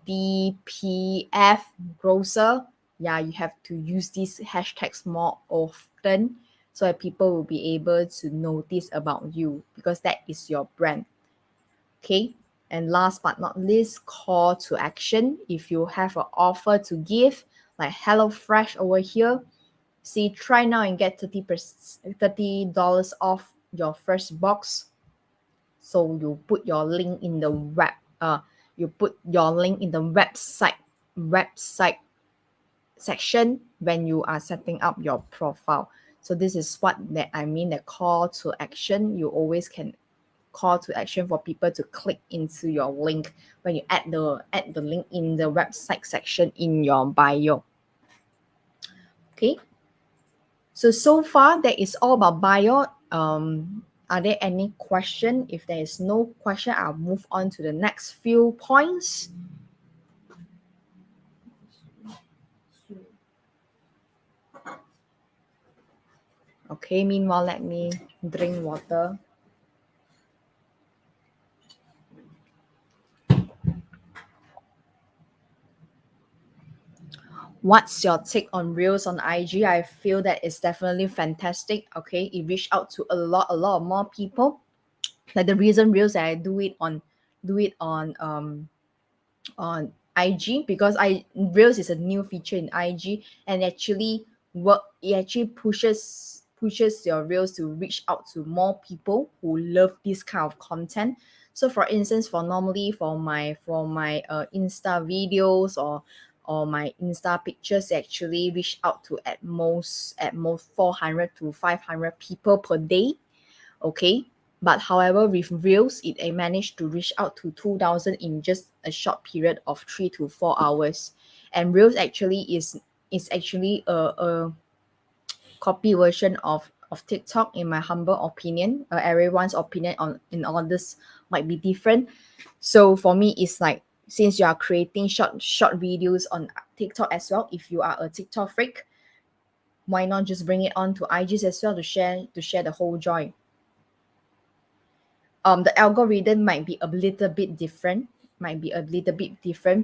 S3: DPF Grocer, yeah, you have to use these hashtags more often so that people will be able to notice about you because that is your brand. Okay. And last but not least, call to action. If you have an offer to give, like HelloFresh over here, see, try now and get $30 off your first box. So you put your link in the website section when you are setting up your profile. So this is what that I mean, the call to action. You always can call to action for people to click into your link when you add the link in the website section in your bio. Okay. So far that is all about bio. Are there any question? If there is no question, I'll move on to the next few points. Okay, meanwhile, let me drink water. What's your take on Reels on IG? I feel that it's definitely fantastic. Okay, it reached out to a lot more people. Like the reason Reels that I do it on IG, because Reels is a new feature in IG, and it actually pushes your Reels to reach out to more people who love this kind of content. So for instance, for my Insta videos or my Insta pictures, they actually reach out to at most 400 to 500 people per day. Okay. But however, with Reels, it managed to reach out to 2,000 in just a short period of 3 to 4 hours. And Reels actually is actually a copy version of TikTok, in my humble opinion. Everyone's opinion in all this might be different. So for me, it's like, since you are creating short videos on TikTok as well, if you are a TikTok freak, why not just bring it on to IGs as well to share the whole joy. The algorithm might be a little bit different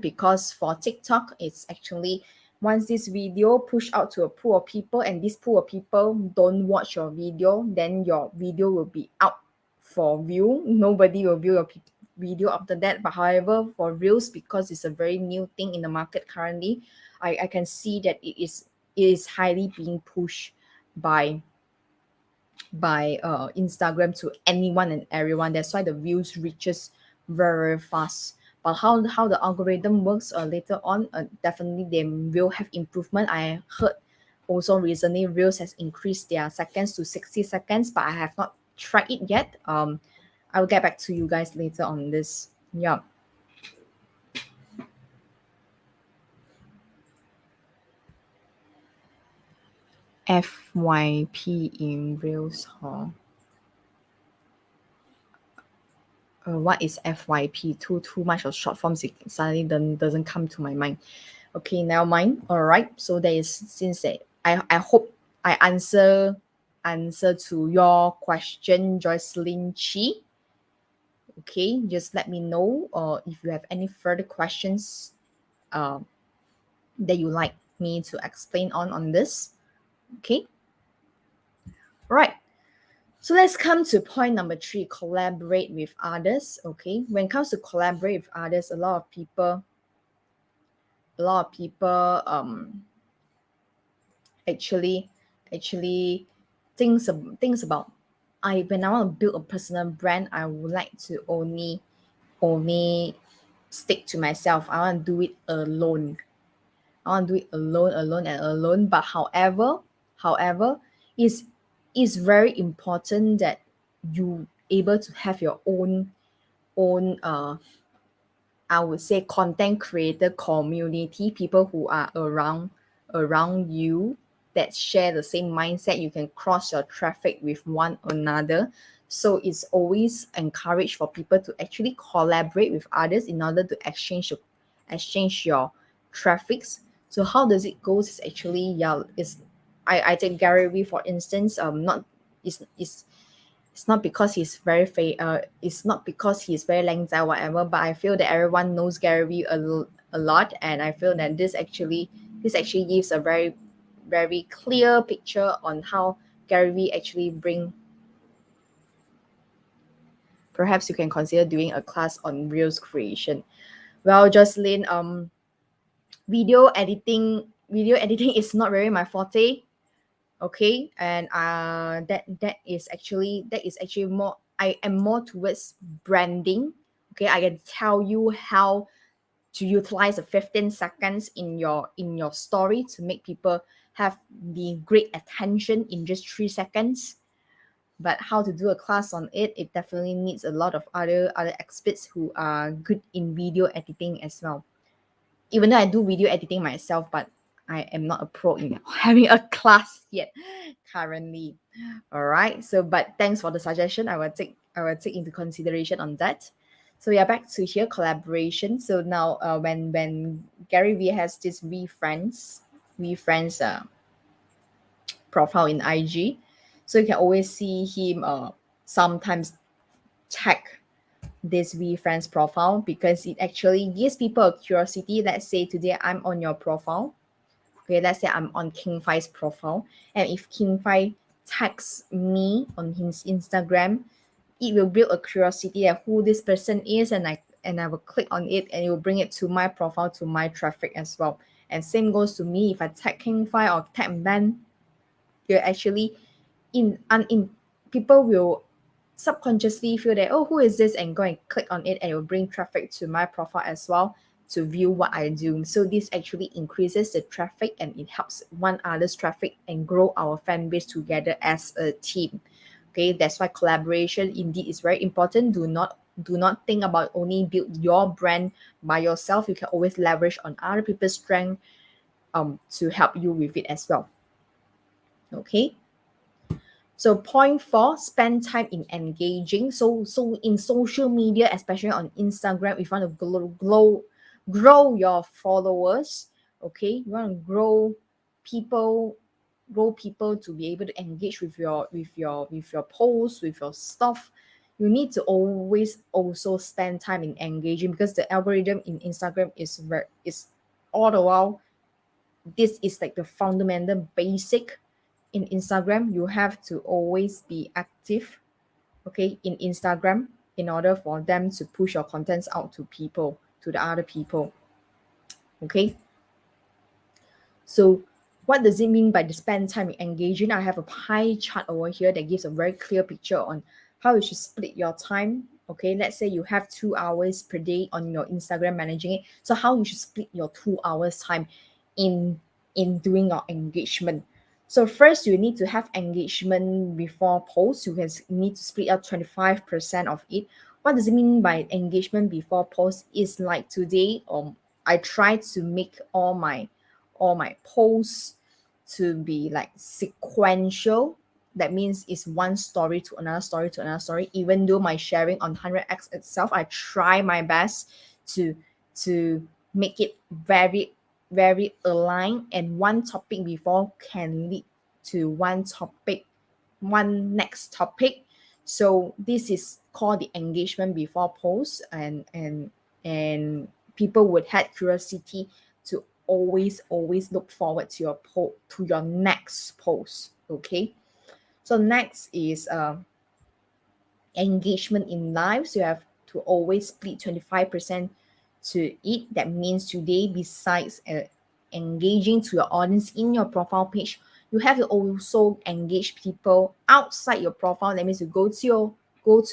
S3: because for TikTok, it's actually, once this video push out to a pool of people and this pool of people don't watch your video, then your video will be out for view. Nobody will view your video after that. But however, for Reels, because it's a very new thing in the market currently, I can see that it is highly being pushed by Instagram to anyone and everyone. That's why the views reaches very fast. But how the algorithm works later on, definitely they will have improvement. I heard also recently Reels has increased their seconds to 60 seconds, but I have not tried it yet. I will get back to you guys later on this. Yeah. FYP in Reels, huh? What is FYP? Too much of short forms, it suddenly doesn't come to my mind. Okay, now mind. All right. So there is, since I hope I answer to your question, Joycelyn Chi. Okay, just let me know if you have any further questions that you like me to explain on this. Okay. All right. So let's come to point number 3, collaborate with others. Okay, when it comes to collaborate with others, a lot of people actually thinks about, when I want to build a personal brand, I would like to only stick to myself. I want to do it alone. I want to do it alone. But however, is very important that you able to have your own I would say content creator community, people who are around you that share the same mindset. You can cross your traffic with one another. So it's always encouraged for people to actually collaborate with others in order to exchange your traffics. So how does it go? Is actually, yeah, is I take Gary Vee for instance. Not is it's not because it's not because he's very langzai or whatever, but I feel that everyone knows Gary Vee a lot, and I feel that this actually gives a very clear picture on how Gary Vee actually bring. Perhaps you can consider doing a class on reels creation. Well, Jocelyn, video editing is not very my forte. Okay, and that is actually more, I am more towards branding. Okay, I can tell you how to utilize the 15 seconds in your story to make people have the great attention in just 3 seconds. But how to do a class on it definitely needs a lot of other experts who are good in video editing as well. Even though I do video editing myself, but I am not a pro in having a class yet currently. All right. So, but thanks for the suggestion. I will take into consideration on that. So we are back to here collaboration. So now, when Gary Vee has this We Friends profile in IG, so you can always see him sometimes tag this WeFriends profile, because it actually gives people a curiosity. Let's say today I'm on your profile. Okay, let's say I'm on King Fai's profile, and if King Fai tags me on his Instagram, it will build a curiosity at who this person is, and I will click on it, and it will bring it to my profile, to my traffic as well. And same goes to me. If I tag King Fai or tag Ben, you're actually in people will subconsciously feel that, oh, who is this, and go and click on it, and it will bring traffic to my profile as well to view what I do. So this actually increases the traffic, and it helps one other's traffic and grow our fan base together as a team. Okay, that's why collaboration indeed is very important. Do not think about only build your brand by yourself. You can always leverage on other people's strength to help you with it as well. Okay. So point 4, spend time in engaging. So in social media, especially on Instagram, if you want to grow your followers, okay, you want to grow people to be able to engage with your posts, with your stuff. You need to always also spend time in engaging, because the algorithm in Instagram is all the while. This is like the fundamental basic in Instagram. You have to always be active, okay, in Instagram, in order for them to push your contents out to the other people. Okay. So what does it mean by the spend time engaging? I have a pie chart over here that gives a very clear picture on how you should split your time. Okay, let's say you have 2 hours per day on your Instagram managing it. So how you should split your 2 hours time in doing your engagement. So first, you need to have engagement before post. You need to split up 25% of it. What does it mean by engagement before post? Is like today, I try to make all my posts to be like sequential. That means it's one story to another story to another story. Even though my sharing on 100x itself, I try my best to make it very very aligned, and one topic before can lead to one next topic. So this is called the engagement before post, and people would have curiosity to always look forward to your next post. Okay, so next is engagement in live. So you have to always split 25% to it. That means today, besides engaging to your audience in your profile page, You have to also engage people outside your profile. That means you go to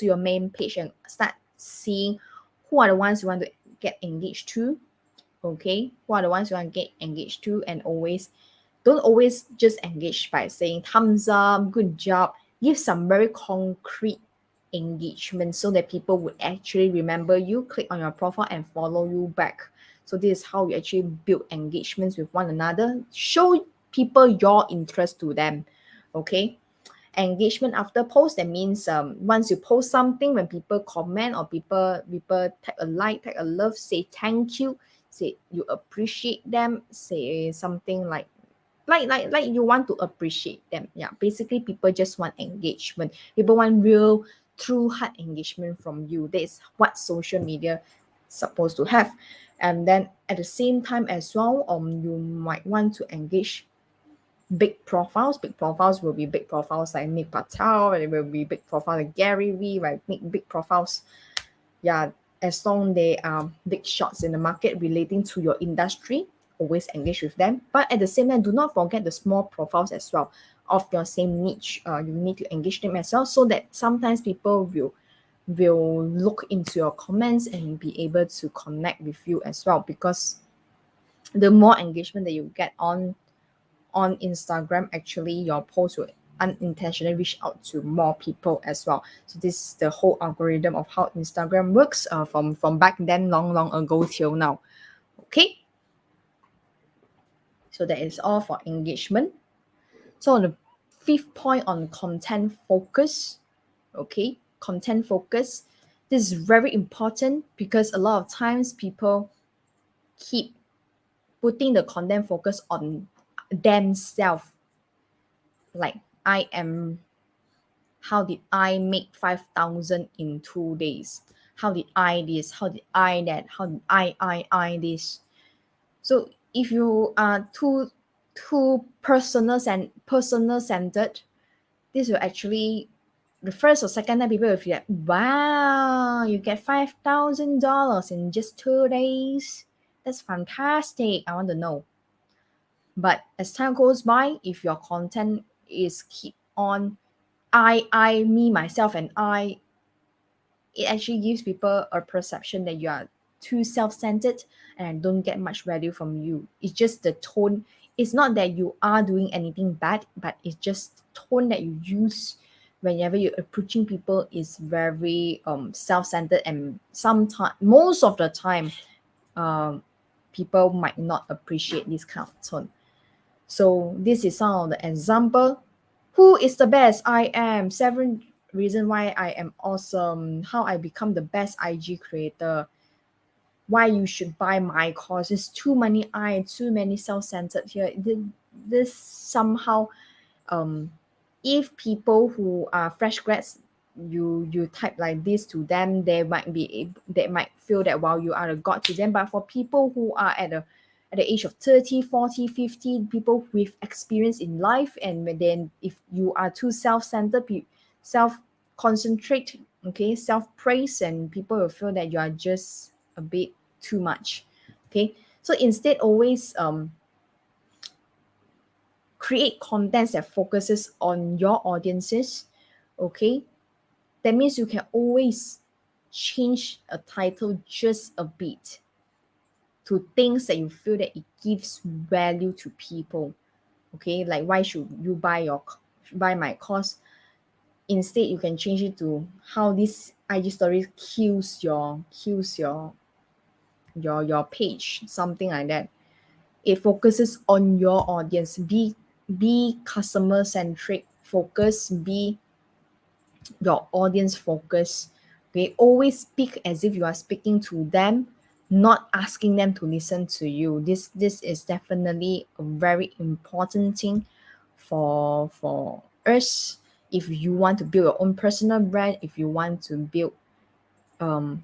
S3: your main page and start seeing who are the ones you want to get engaged to. Okay, who are the ones you want to get engaged to, and always don't always just engage by saying thumbs up, good job. Give some very concrete engagement so that people would actually remember you, click on your profile and follow you back. So this is how you actually build engagements with one another. Show people your interest to them. Okay. Engagement after post, that means once you post something, when people comment or people tag a like, tag a love, say thank you, say you appreciate them, say something like you want to appreciate them. Yeah, basically people just want engagement. People want real true heart engagement from you. That is what social media supposed to have. And then at the same time as well, you might want to engage big profiles. Big profiles will be big profiles like Nick Patel, and it will be big profile like Gary Vee, right? Big profiles. Yeah, as long they are big shots in the market relating to your industry, always engage with them. But at the same time, do not forget the small profiles as well of your same niche. You need to engage them as well, so that sometimes people will look into your comments and be able to connect with you as well, because the more engagement that you get on Instagram, actually your post will unintentionally reach out to more people as well. So this is the whole algorithm of how Instagram works, from back then, long ago till now. Okay, so that is all for engagement. So on the fifth point, on content focus. Okay, content focus, this is very important because a lot of times people keep putting the content focus on themselves. Like, how did I make 5,000 in 2 days? How did I this? How did I that? How did I this? So if you are too personal centered, this will actually, the first or second time people will feel like, wow, you get $5,000 in just 2 days. That's fantastic. I want to know. But as time goes by, if your content is keep on me, myself, and I, it actually gives people a perception that you are too self-centered and don't get much value from you. It's just the tone. It's not that you are doing anything bad, but it's just the tone that you use whenever you're approaching people is very self-centered, and sometimes, most of the time, um, people might not appreciate this kind of tone. So this is some of the example. Who is the best? I am. 7 reasons why I am awesome. How I become the best IG creator. Why you should buy my course. It's too many self-centered here. This somehow, if people who are fresh grads, you type like this to them, they might feel that, wow, you are a god to them. But for people who are at the age of 30, 40, 50, people with experience in life, and then if you are too self-centered, self-concentrate, okay, self-praise, and people will feel that you are just a bit too much. Okay, so instead, always create content that focuses on your audiences. Okay, that means you can always change a title just a bit to things that you feel that it gives value to people. Okay, like, why should you buy my course? Instead, you can change it to how this IG story kills your page, something like that. It focuses on your audience. Be customer centric focus, be your audience focus. Okay, always speak as if you are speaking to them, not asking them to listen to you. This is definitely a very important thing for us. If you want to build your own personal brand, if you want to build a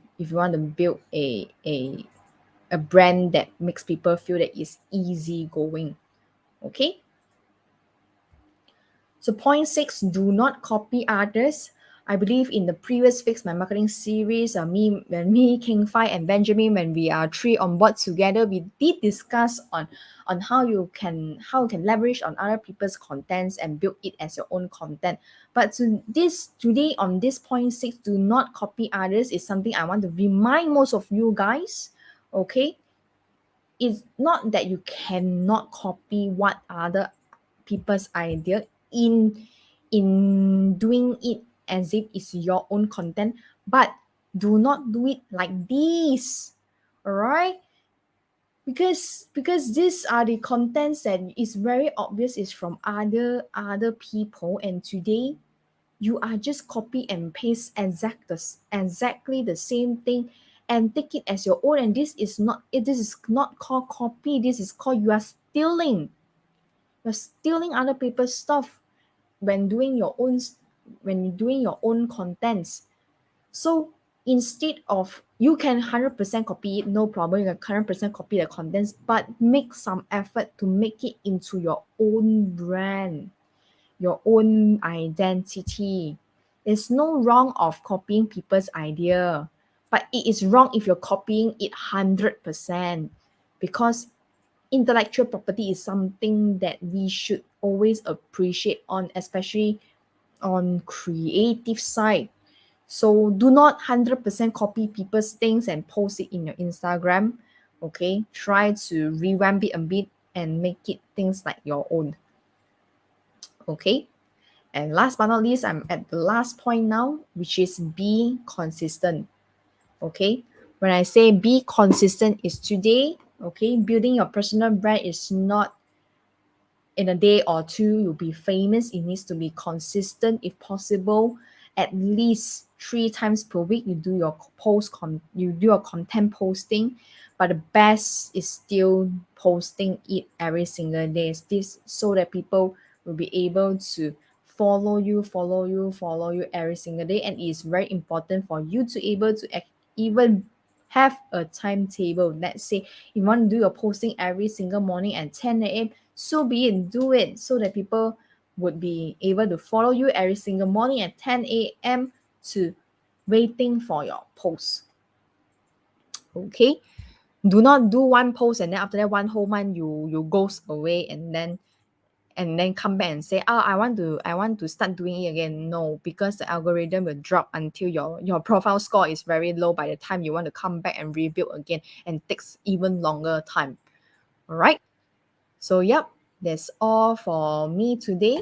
S3: brand that makes people feel that it's easy going. Okay, so point 6, do not copy others. I believe in the previous Fix My Marketing series, me, King Fai, and Benjamin, when we are three on board together, we did discuss on how you can leverage on other people's contents and build it as your own content. But today on this point six, do not copy others is something I want to remind most of you guys. Okay, it's not that you cannot copy what other people's idea in doing it as if it's your own content, but do not do it like this. All right, because these are the contents that is very obvious is from other people, and today you are just copy and paste exactly the same thing and take it as your own, and this is not called copy, this is called you're stealing other people's stuff when doing your own when you're doing your own contents. So instead of, you can 100% copy it, no problem, you can 100% copy the contents, but make some effort to make it into your own brand, your own identity. There's no wrong of copying people's idea, but it is wrong if you're copying it 100%, because intellectual property is something that we should always appreciate on, especially on creative side. So do not 100% copy people's things and post it in your Instagram. Okay, try to revamp it a bit and make it things like your own. Okay, and last but not least, I'm at the last point now, which is be consistent. Okay, when I say be consistent is today, okay, building your personal brand is not in a day or two you'll be famous. It needs to be consistent. If possible, at least 3 times per week you do your you do your content posting, but the best is still posting it every single day. This so that people will be able to follow you every single day, and it's very important for you to able to even have a timetable. Let's say you want to do your posting every single morning at 10 a.m., so be it, do it so that people would be able to follow you every single morning at 10 a.m. to waiting for your post. Okay, do not do one post and then after that 1 whole month you goes away and then come back and say, oh, I want to start doing it again. No, because the algorithm will drop until your profile score is very low by the time you want to come back and rebuild again, and takes even longer time. All right, so yep, that's all for me today.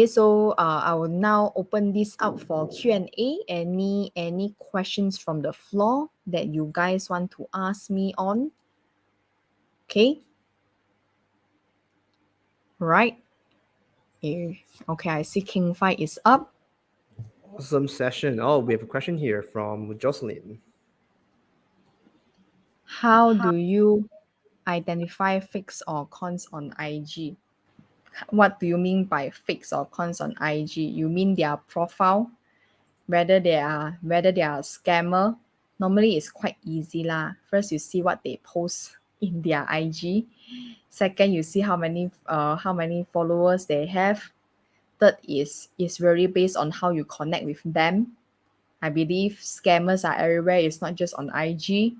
S3: So I will now open this up for Q&A. Any questions from the floor that you guys want to ask me on? Okay, right. Okay, I see King Fight is up.
S1: Awesome session. Oh, we have a question here from Jocelyn.
S3: How do you identify fakes or cons on IG? What do you mean by fakes or cons on IG? You mean their profile, whether they are a scammer? Normally it's quite easy lah. First you see what they post in their IG. Second, you see how many followers they have. Third is really based on how you connect with them. I believe scammers are everywhere. It's not just on IG,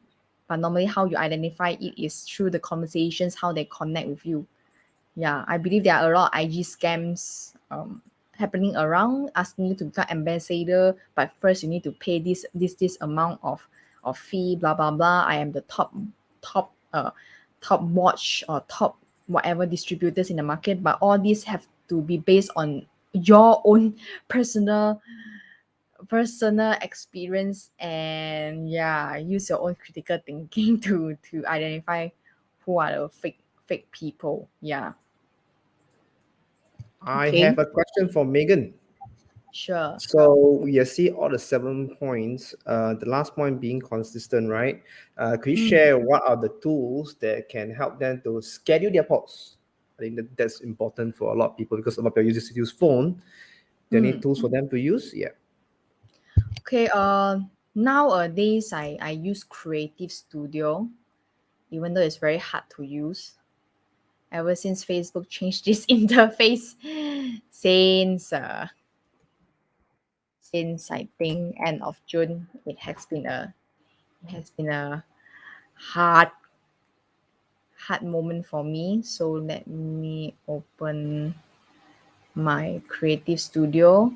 S3: but normally how you identify it is through the conversations, how they connect with you. Yeah, I believe there are a lot of IG scams happening around, asking you to become ambassador, but first you need to pay this amount of fee, blah blah blah. I am the top watch or top whatever distributors in the market, but all these have to be based on your own personal experience, and yeah, use your own critical thinking to identify who are the fake people. Yeah.
S1: I
S3: Okay,
S1: have a question for Megan.
S3: sure.
S1: So you see all the 7 points. The last point being consistent, right? Could you
S3: Mm,
S1: share what are the tools that can help them to schedule their posts? I think that's important for a lot of people because a lot of people use phone. There any
S3: mm.
S1: tools for them to use? Yeah.
S3: Okay, nowadays I use Creative Studio, even though it's very hard to use. Ever since Facebook changed this interface, since since I think end of June. It has been a hard moment for me. So let me open my creative studio,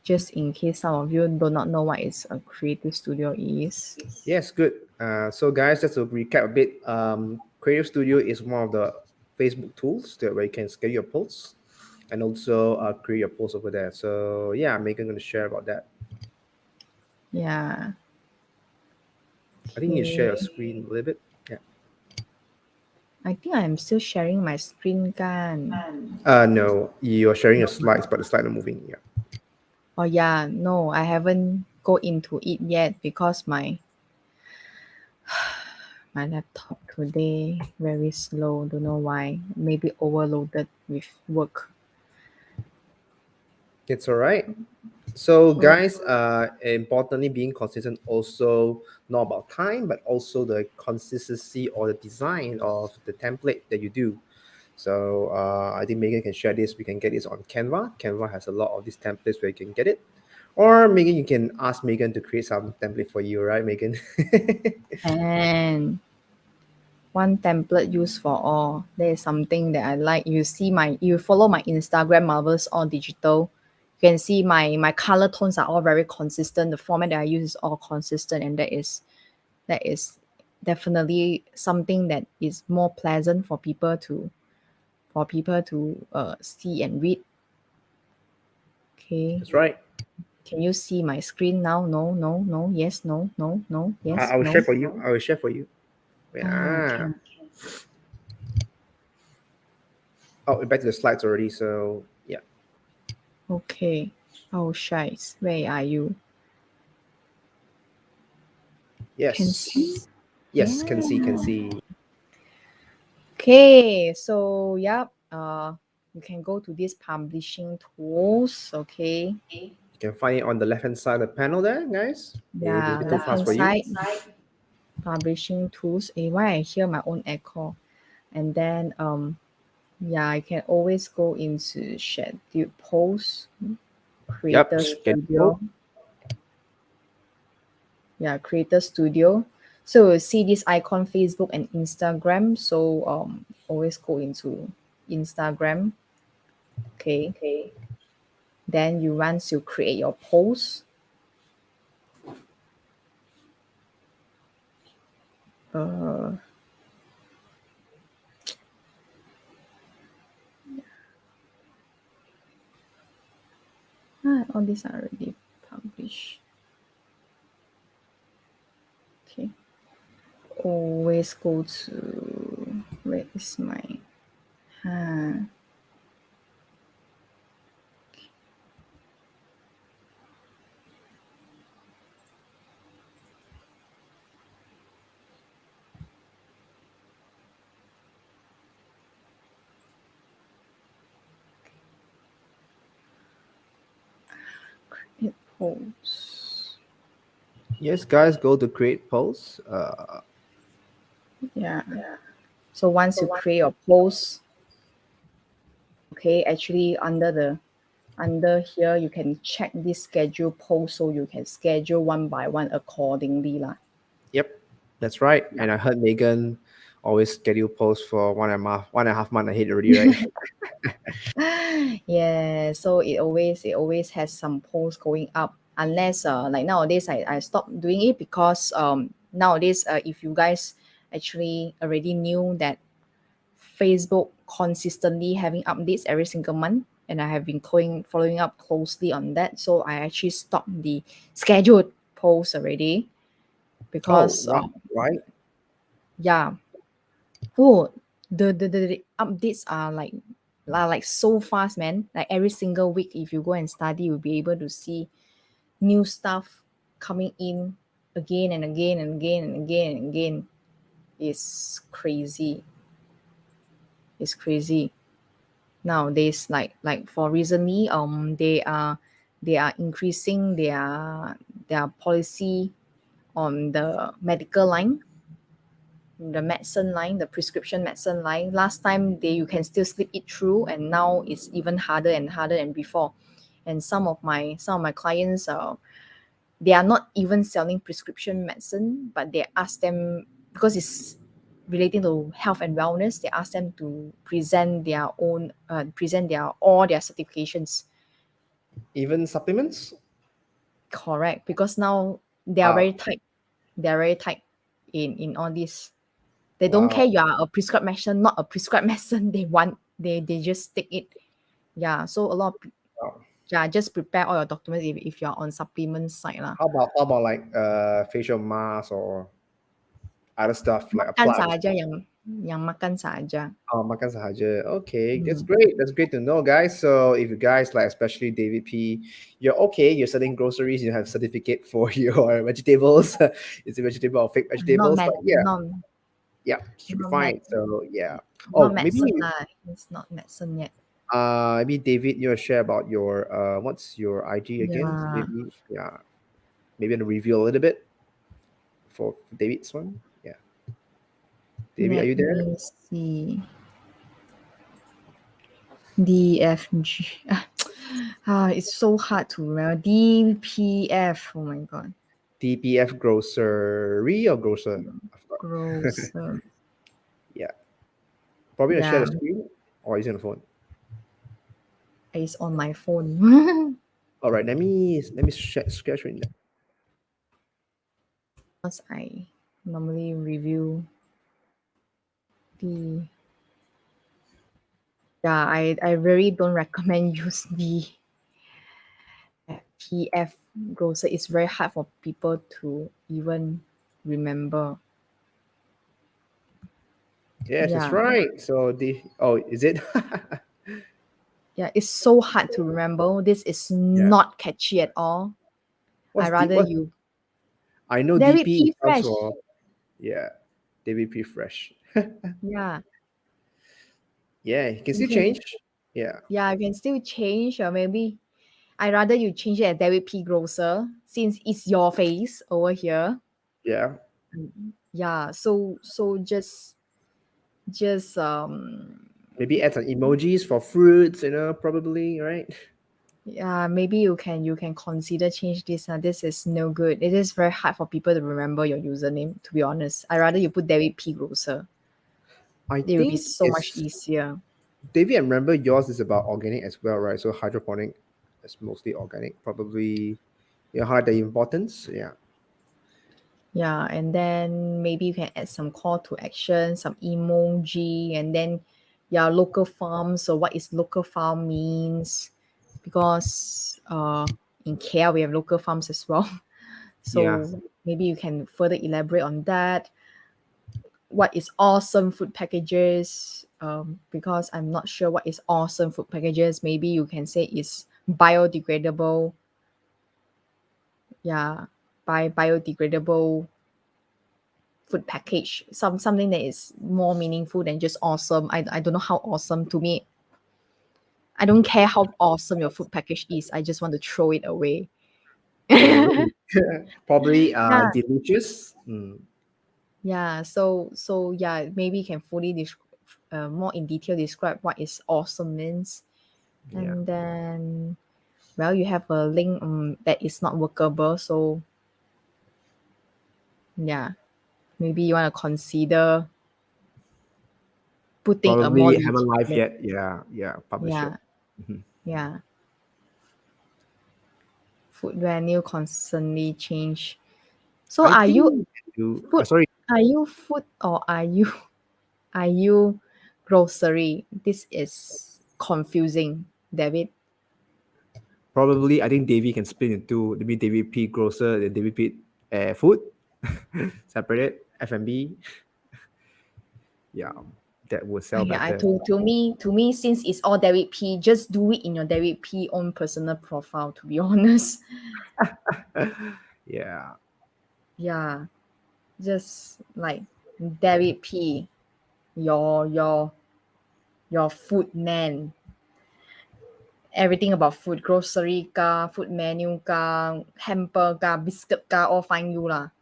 S3: just in case some of you do not know what is a creative studio is.
S1: Yes, good. So guys, just to recap a bit, Creative Studio is one of the Facebook tools that where you can schedule your posts and also create your posts over there. So yeah, Megan gonna share about that.
S3: Yeah.
S1: I think you share your
S3: Okay.
S1: screen a little bit. Yeah.
S3: I think I'm still sharing my screen kan.
S1: No, you're sharing your slides, but the slide are moving. Yeah.
S3: Oh yeah, no, I haven't go into it yet because my laptop today very slow. Don't know why. Maybe overloaded with work.
S1: It's all right. So,
S3: So
S1: guys, importantly, being consistent also not about time, but also the consistency or the design of the template that you do. So, I think Megan can share this. We can get this on Canva. Canva has a lot of these templates where you can get it. Or Megan, you can ask Megan to create some template for you, right, Megan?
S3: and one template used for all. That is something that I like. You follow my Instagram Marvelous All Digital. You can see my color tones are all very consistent. The format that I use is all consistent, and that is definitely something that is more pleasant for people to see and read. Okay.
S1: That's right.
S3: Can you see my screen now? No, no, no, yes, no, no, no, yes,
S1: I will share
S3: no.
S1: for you. I will share for you. Wait,
S3: Okay.
S1: Oh, back to the slides already. So, yeah.
S3: Okay. Oh, shites. Where are you? Can
S1: Yes.
S3: see?
S1: Yes, can see, can
S3: Yeah.
S1: see.
S3: Okay. So, yep. You can go to these publishing tools. Okay.
S1: You can find it on the left hand side of the panel there, guys. It was a
S3: Yeah.
S1: bit too
S3: Left
S1: fast
S3: hand
S1: for you.
S3: side, publishing tools. Why I hear my own echo? And then, yeah, I can always go into scheduled posts,
S1: Yep.
S3: creator
S1: Schedule.
S3: studio. Yeah, creator studio. So you see this icon, Facebook and Instagram. So always go into Instagram. Okay. Then once you create your post, uh all these are already published. Okay. Always go to, where is my create post.
S1: Yes, guys, go to create posts.
S3: Yeah. So once you create your post, okay, actually under here you can check this schedule post, so you can schedule one by one accordingly lah.
S1: Yep, that's right. And I heard Megan always schedule posts for 1.5 month ahead already, right?
S3: Yeah, so it always has some posts going up, unless like nowadays I stopped doing it because nowadays if you guys actually already knew that Facebook consistently having updates every single month, and I have been following up closely on that. So I actually stopped the scheduled posts already
S1: Oh,
S3: because
S1: wow, right?
S3: yeah. Oh, the updates are like so fast, man. Like every single week, if you go and study, you'll be able to see new stuff coming in again and again and again and again and again. It's crazy. It's crazy nowadays. Like for recently, they are increasing their policy on the medical line, the medicine line, the prescription medicine line. Last time you can still slip it through, and now it's even harder and harder than before. And some of my clients they are not even selling prescription medicine, but they ask them, because it's relating to health and wellness, they ask them to present their own present their all their certifications.
S1: Even supplements?
S3: Correct, because now they are very tight. They are very tight in all this. They don't care
S1: Wow.
S3: you are a prescribed medicine, not a prescribed medicine. They just take it. Yeah, so a lot of
S1: Wow.
S3: yeah, just prepare all your documents if you're on supplement side lah.
S1: How about like facial mask or other stuff like
S3: Makan
S1: apply?
S3: saja yang makan saja.
S1: Oh, makan sahaja. Okay, that's
S3: Hmm.
S1: great. That's great to know, guys. So if you guys like, especially David P, you're okay. You're selling groceries. You have certificate for your vegetables. Is it vegetable or fake
S3: Not
S1: vegetables?
S3: med,
S1: But yeah,
S3: not
S1: yeah, should be
S3: not med,
S1: fine. So yeah.
S3: not
S1: Oh, maybe
S3: medicine lah. It's not medicine yet.
S1: maybe David, you share about your what's your IG again?
S3: Yeah.
S1: Maybe yeah, maybe to review a little bit for David's one. Yeah, David, are
S3: Let
S1: you there?
S3: me see. DFG. It's so hard to remember. DPF. Oh my god.
S1: DPF grocery or grocer? I forgot.
S3: Gross.
S1: Yeah. Probably gonna share
S3: Yeah,
S1: the screen or is it on the phone?
S3: it's on my phone.
S1: All right, let me share screen.
S3: Because I normally review the. Yeah, I really don't recommend use the PF grocer. It's very hard for people to even remember.
S1: Yes, that's
S3: Yeah.
S1: right. So is it?
S3: Yeah, it's so hard to remember. This is
S1: Yeah.
S3: not catchy at all.
S1: What's
S3: I rather
S1: what?
S3: you
S1: I know
S3: David
S1: DP
S3: P
S1: stands
S3: Fresh.
S1: for yeah, DVP fresh.
S3: Yeah.
S1: Yeah, you can
S3: You
S1: still
S3: can
S1: change. Yeah,
S3: yeah, you can still change, or maybe I rather you change it as David P Grocer since it's your face over here.
S1: yeah.
S3: Yeah, so just
S1: Maybe add some emojis for fruits. Probably right.
S3: yeah, maybe you can consider change this. This is no good. It is very hard for people to remember your username, to be honest. I rather you put David P Grocer.
S1: I
S3: It will be
S1: think
S3: so much easier.
S1: David, I remember yours is about organic as well, right? So hydroponic is mostly organic. Probably you highlight the importance. Yeah.
S3: Yeah, and then maybe you can add some call to action, some emoji, and then yeah, local farm. So what is local farm means? Because in KL we have local farms as well.
S1: Yeah.
S3: So maybe you can further elaborate on that. What is awesome food packages? Because I'm not sure what is awesome food packages. Maybe you can say it's biodegradable. Yeah, biodegradable food package, something that is more meaningful than just awesome. I don't know how awesome. To me, I don't care how awesome your food package is, I just want to throw it away.
S1: Probably, probably
S3: Yeah,
S1: delicious.
S3: yeah, so yeah, maybe you can fully more in detail describe what is awesome means.
S1: Yeah.
S3: And then well, you have a link that is not workable, so yeah, maybe you want to consider putting a more
S1: Probably haven't
S3: legit
S1: live
S3: link.
S1: yet. Yeah. Publisher.
S3: Yeah, yeah. Food venue constantly change. So
S1: I
S3: are you
S1: think you.
S3: food?
S1: Sorry.
S3: Are you food or are you are you grocery? This is confusing, David.
S1: Probably, I think Davy can split into maybe Davy P grocer, then Davy P food, separated F&B. Yeah, that would sell
S3: Yeah,
S1: better.
S3: to me, since it's all David P, just do it in your David P own personal profile. To be honest,
S1: Yeah,
S3: yeah, just like David P, your food man. Everything about food, grocery ka, food menu ka, hamper ka, biscuit ka, all find you lah.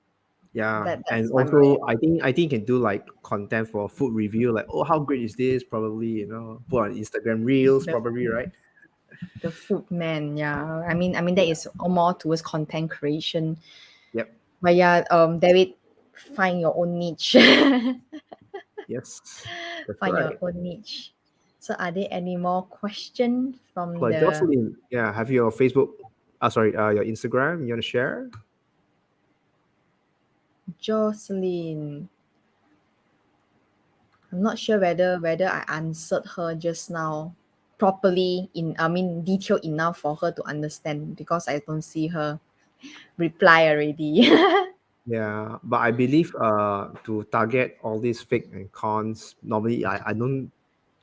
S1: yeah, and
S3: That's my
S1: also
S3: mind.
S1: I think you can do like content for food review, like how great is this? Probably put on Instagram Reels,
S3: The
S1: probably right.
S3: The food man, yeah. I mean that is more towards content creation.
S1: Yep.
S3: But yeah, David, find your own niche.
S1: Yes. That's
S3: Find your
S1: right.
S3: own niche. So are there any more questions from
S1: But
S3: the
S1: Jocelyn, yeah, have your Facebook, your Instagram you want to share?
S3: Jocelyn? I'm not sure whether I answered her just now properly detail enough for her to understand, because I don't see her reply already.
S1: Yeah, but I believe to target all these fake and cons, normally I don't,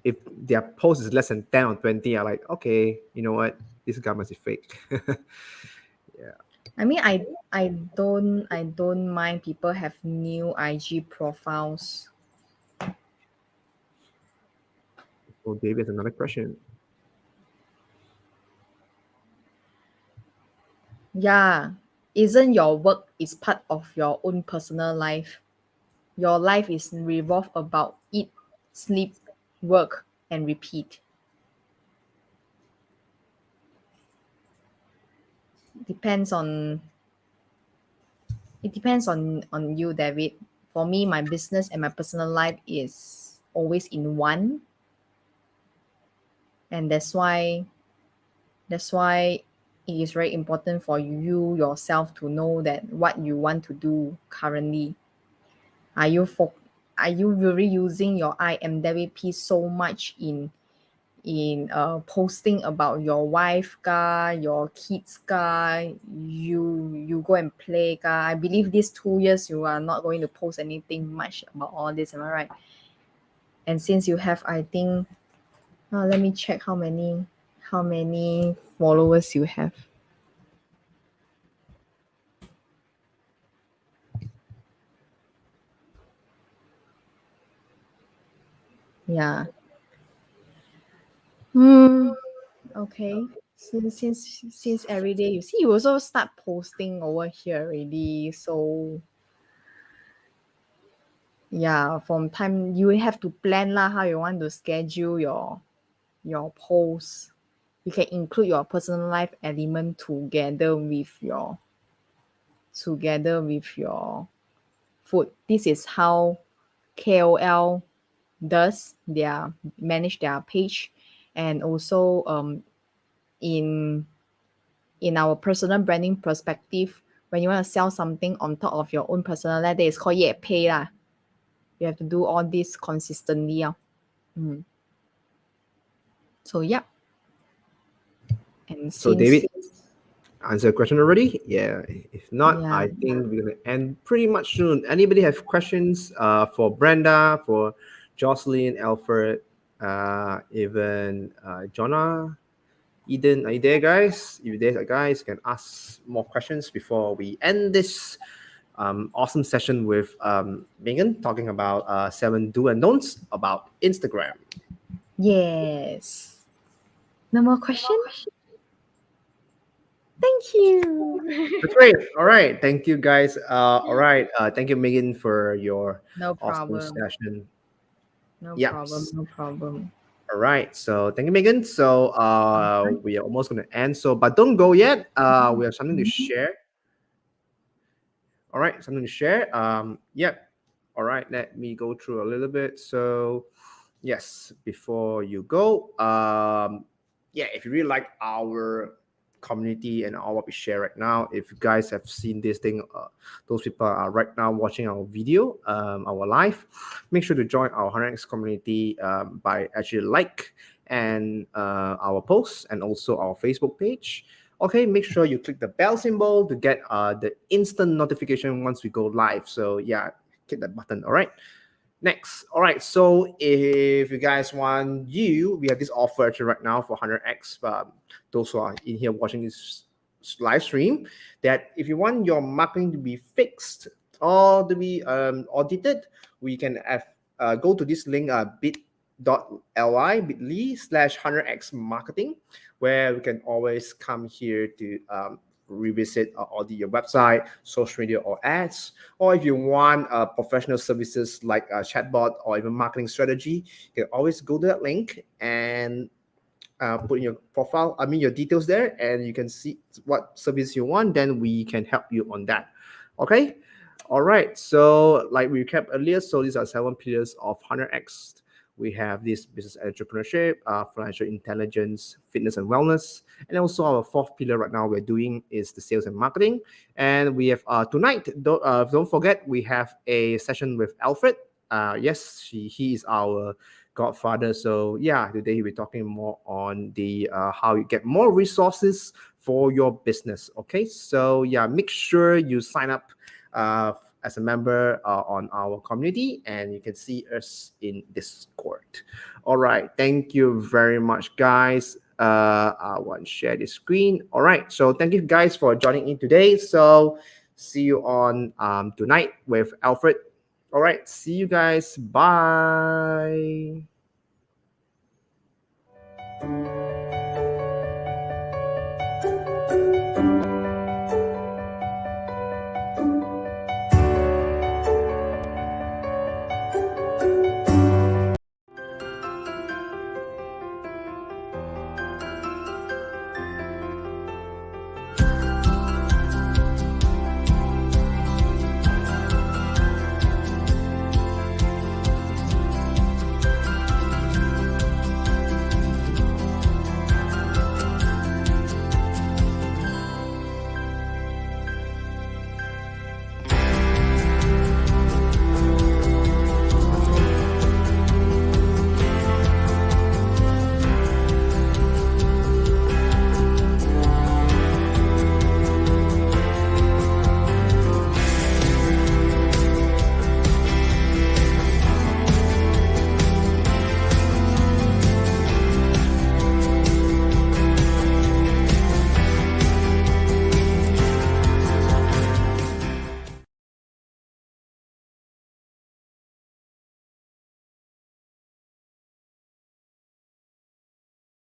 S1: if their post is less than 10 or 20, I like, okay, you know what? This guy must be fake. Yeah.
S3: I mean, I don't mind people have new IG profiles.
S1: So David has another question.
S3: Yeah, isn't your work is part of your own personal life? Your life is revolve about eat, sleep, work, and repeat. Depends on it depends on you, David. For me, my business and my personal life is always in one, and that's why it is very important for you yourself to know that what you want to do currently. Are you really using your IMWP so much in posting about your wife ka, your kids ka, you go and play ka? I believe these 2 years you are not going to post anything much about all this, am I right? And since you have, I think, let me check how many followers you have. Yeah. Okay. Since every day, you see, you also start posting over here already. So yeah, from time you have to plan lah how you want to schedule your posts. You can include your personal life element together with your food. This is how KOL does their manage their page. And also in our personal branding perspective, when you want to sell something on top of your own personal life, that is called pay lah. You have to do all this consistently. So yeah. And
S1: So
S3: since
S1: David, answer your question already? Yeah. If not,
S3: yeah,
S1: I think we're gonna end pretty much soon. Anybody have questions for Brenda, for Jocelyn, Alfred, even Jonah, Eden? Are you there, guys? If you're there, guys, you can ask more questions before we end this awesome session with Megan talking about 7 do and don'ts about Instagram.
S3: yes. No more question? Thank you.
S1: That's great. All right. Thank you, guys. All right. Thank you, Megan, for your
S3: No
S1: awesome
S3: problem.
S1: session.
S3: No
S1: Yep.
S3: problem. No problem.
S1: All right. So thank you, Megan. So we are almost going to end. So, but don't go yet. We have something to share. All right. Something to share. Yep. All right. Let me go through a little bit. So, yes, before you go, yeah, if you really like our community and all what we share right now, if you guys have seen this thing, those people are right now watching our video, our live, make sure to join our 100x community by actually like and our posts and also our Facebook page. Okay, make sure you click the bell symbol to get the instant notification once we go live. So yeah, click that button. All right. Next, all right. So if you guys want, we have this offer actually right now for 100x. Those who are in here watching this live stream, that if you want your marketing to be fixed or to be audited, we can have, go to this link bit.ly/100x marketing, where we can always come here to revisit or audit your website, social media, or ads. Or if you want professional services like a chatbot or even marketing strategy, you can always go to that link and put in your profile, your details there, and you can see what service you want. Then we can help you on that. Okay. All right. So, like we recapped earlier, so these are 7 pillars of 100x. We have this business entrepreneurship, financial intelligence, fitness and wellness, and also our fourth pillar right now we're doing is the sales and marketing. And we have tonight. Don't forget we have a session with Alfred. Yes, he is our godfather. So yeah, today we're talking more on the how you get more resources for your business. Okay, so yeah, make sure you sign up as a member on our community, and you can see us in Discord. All right, thank you very much, guys. I want to share the screen. All right, so thank you guys for joining in today. So see you on tonight with Alfred. All right, see you guys. Bye.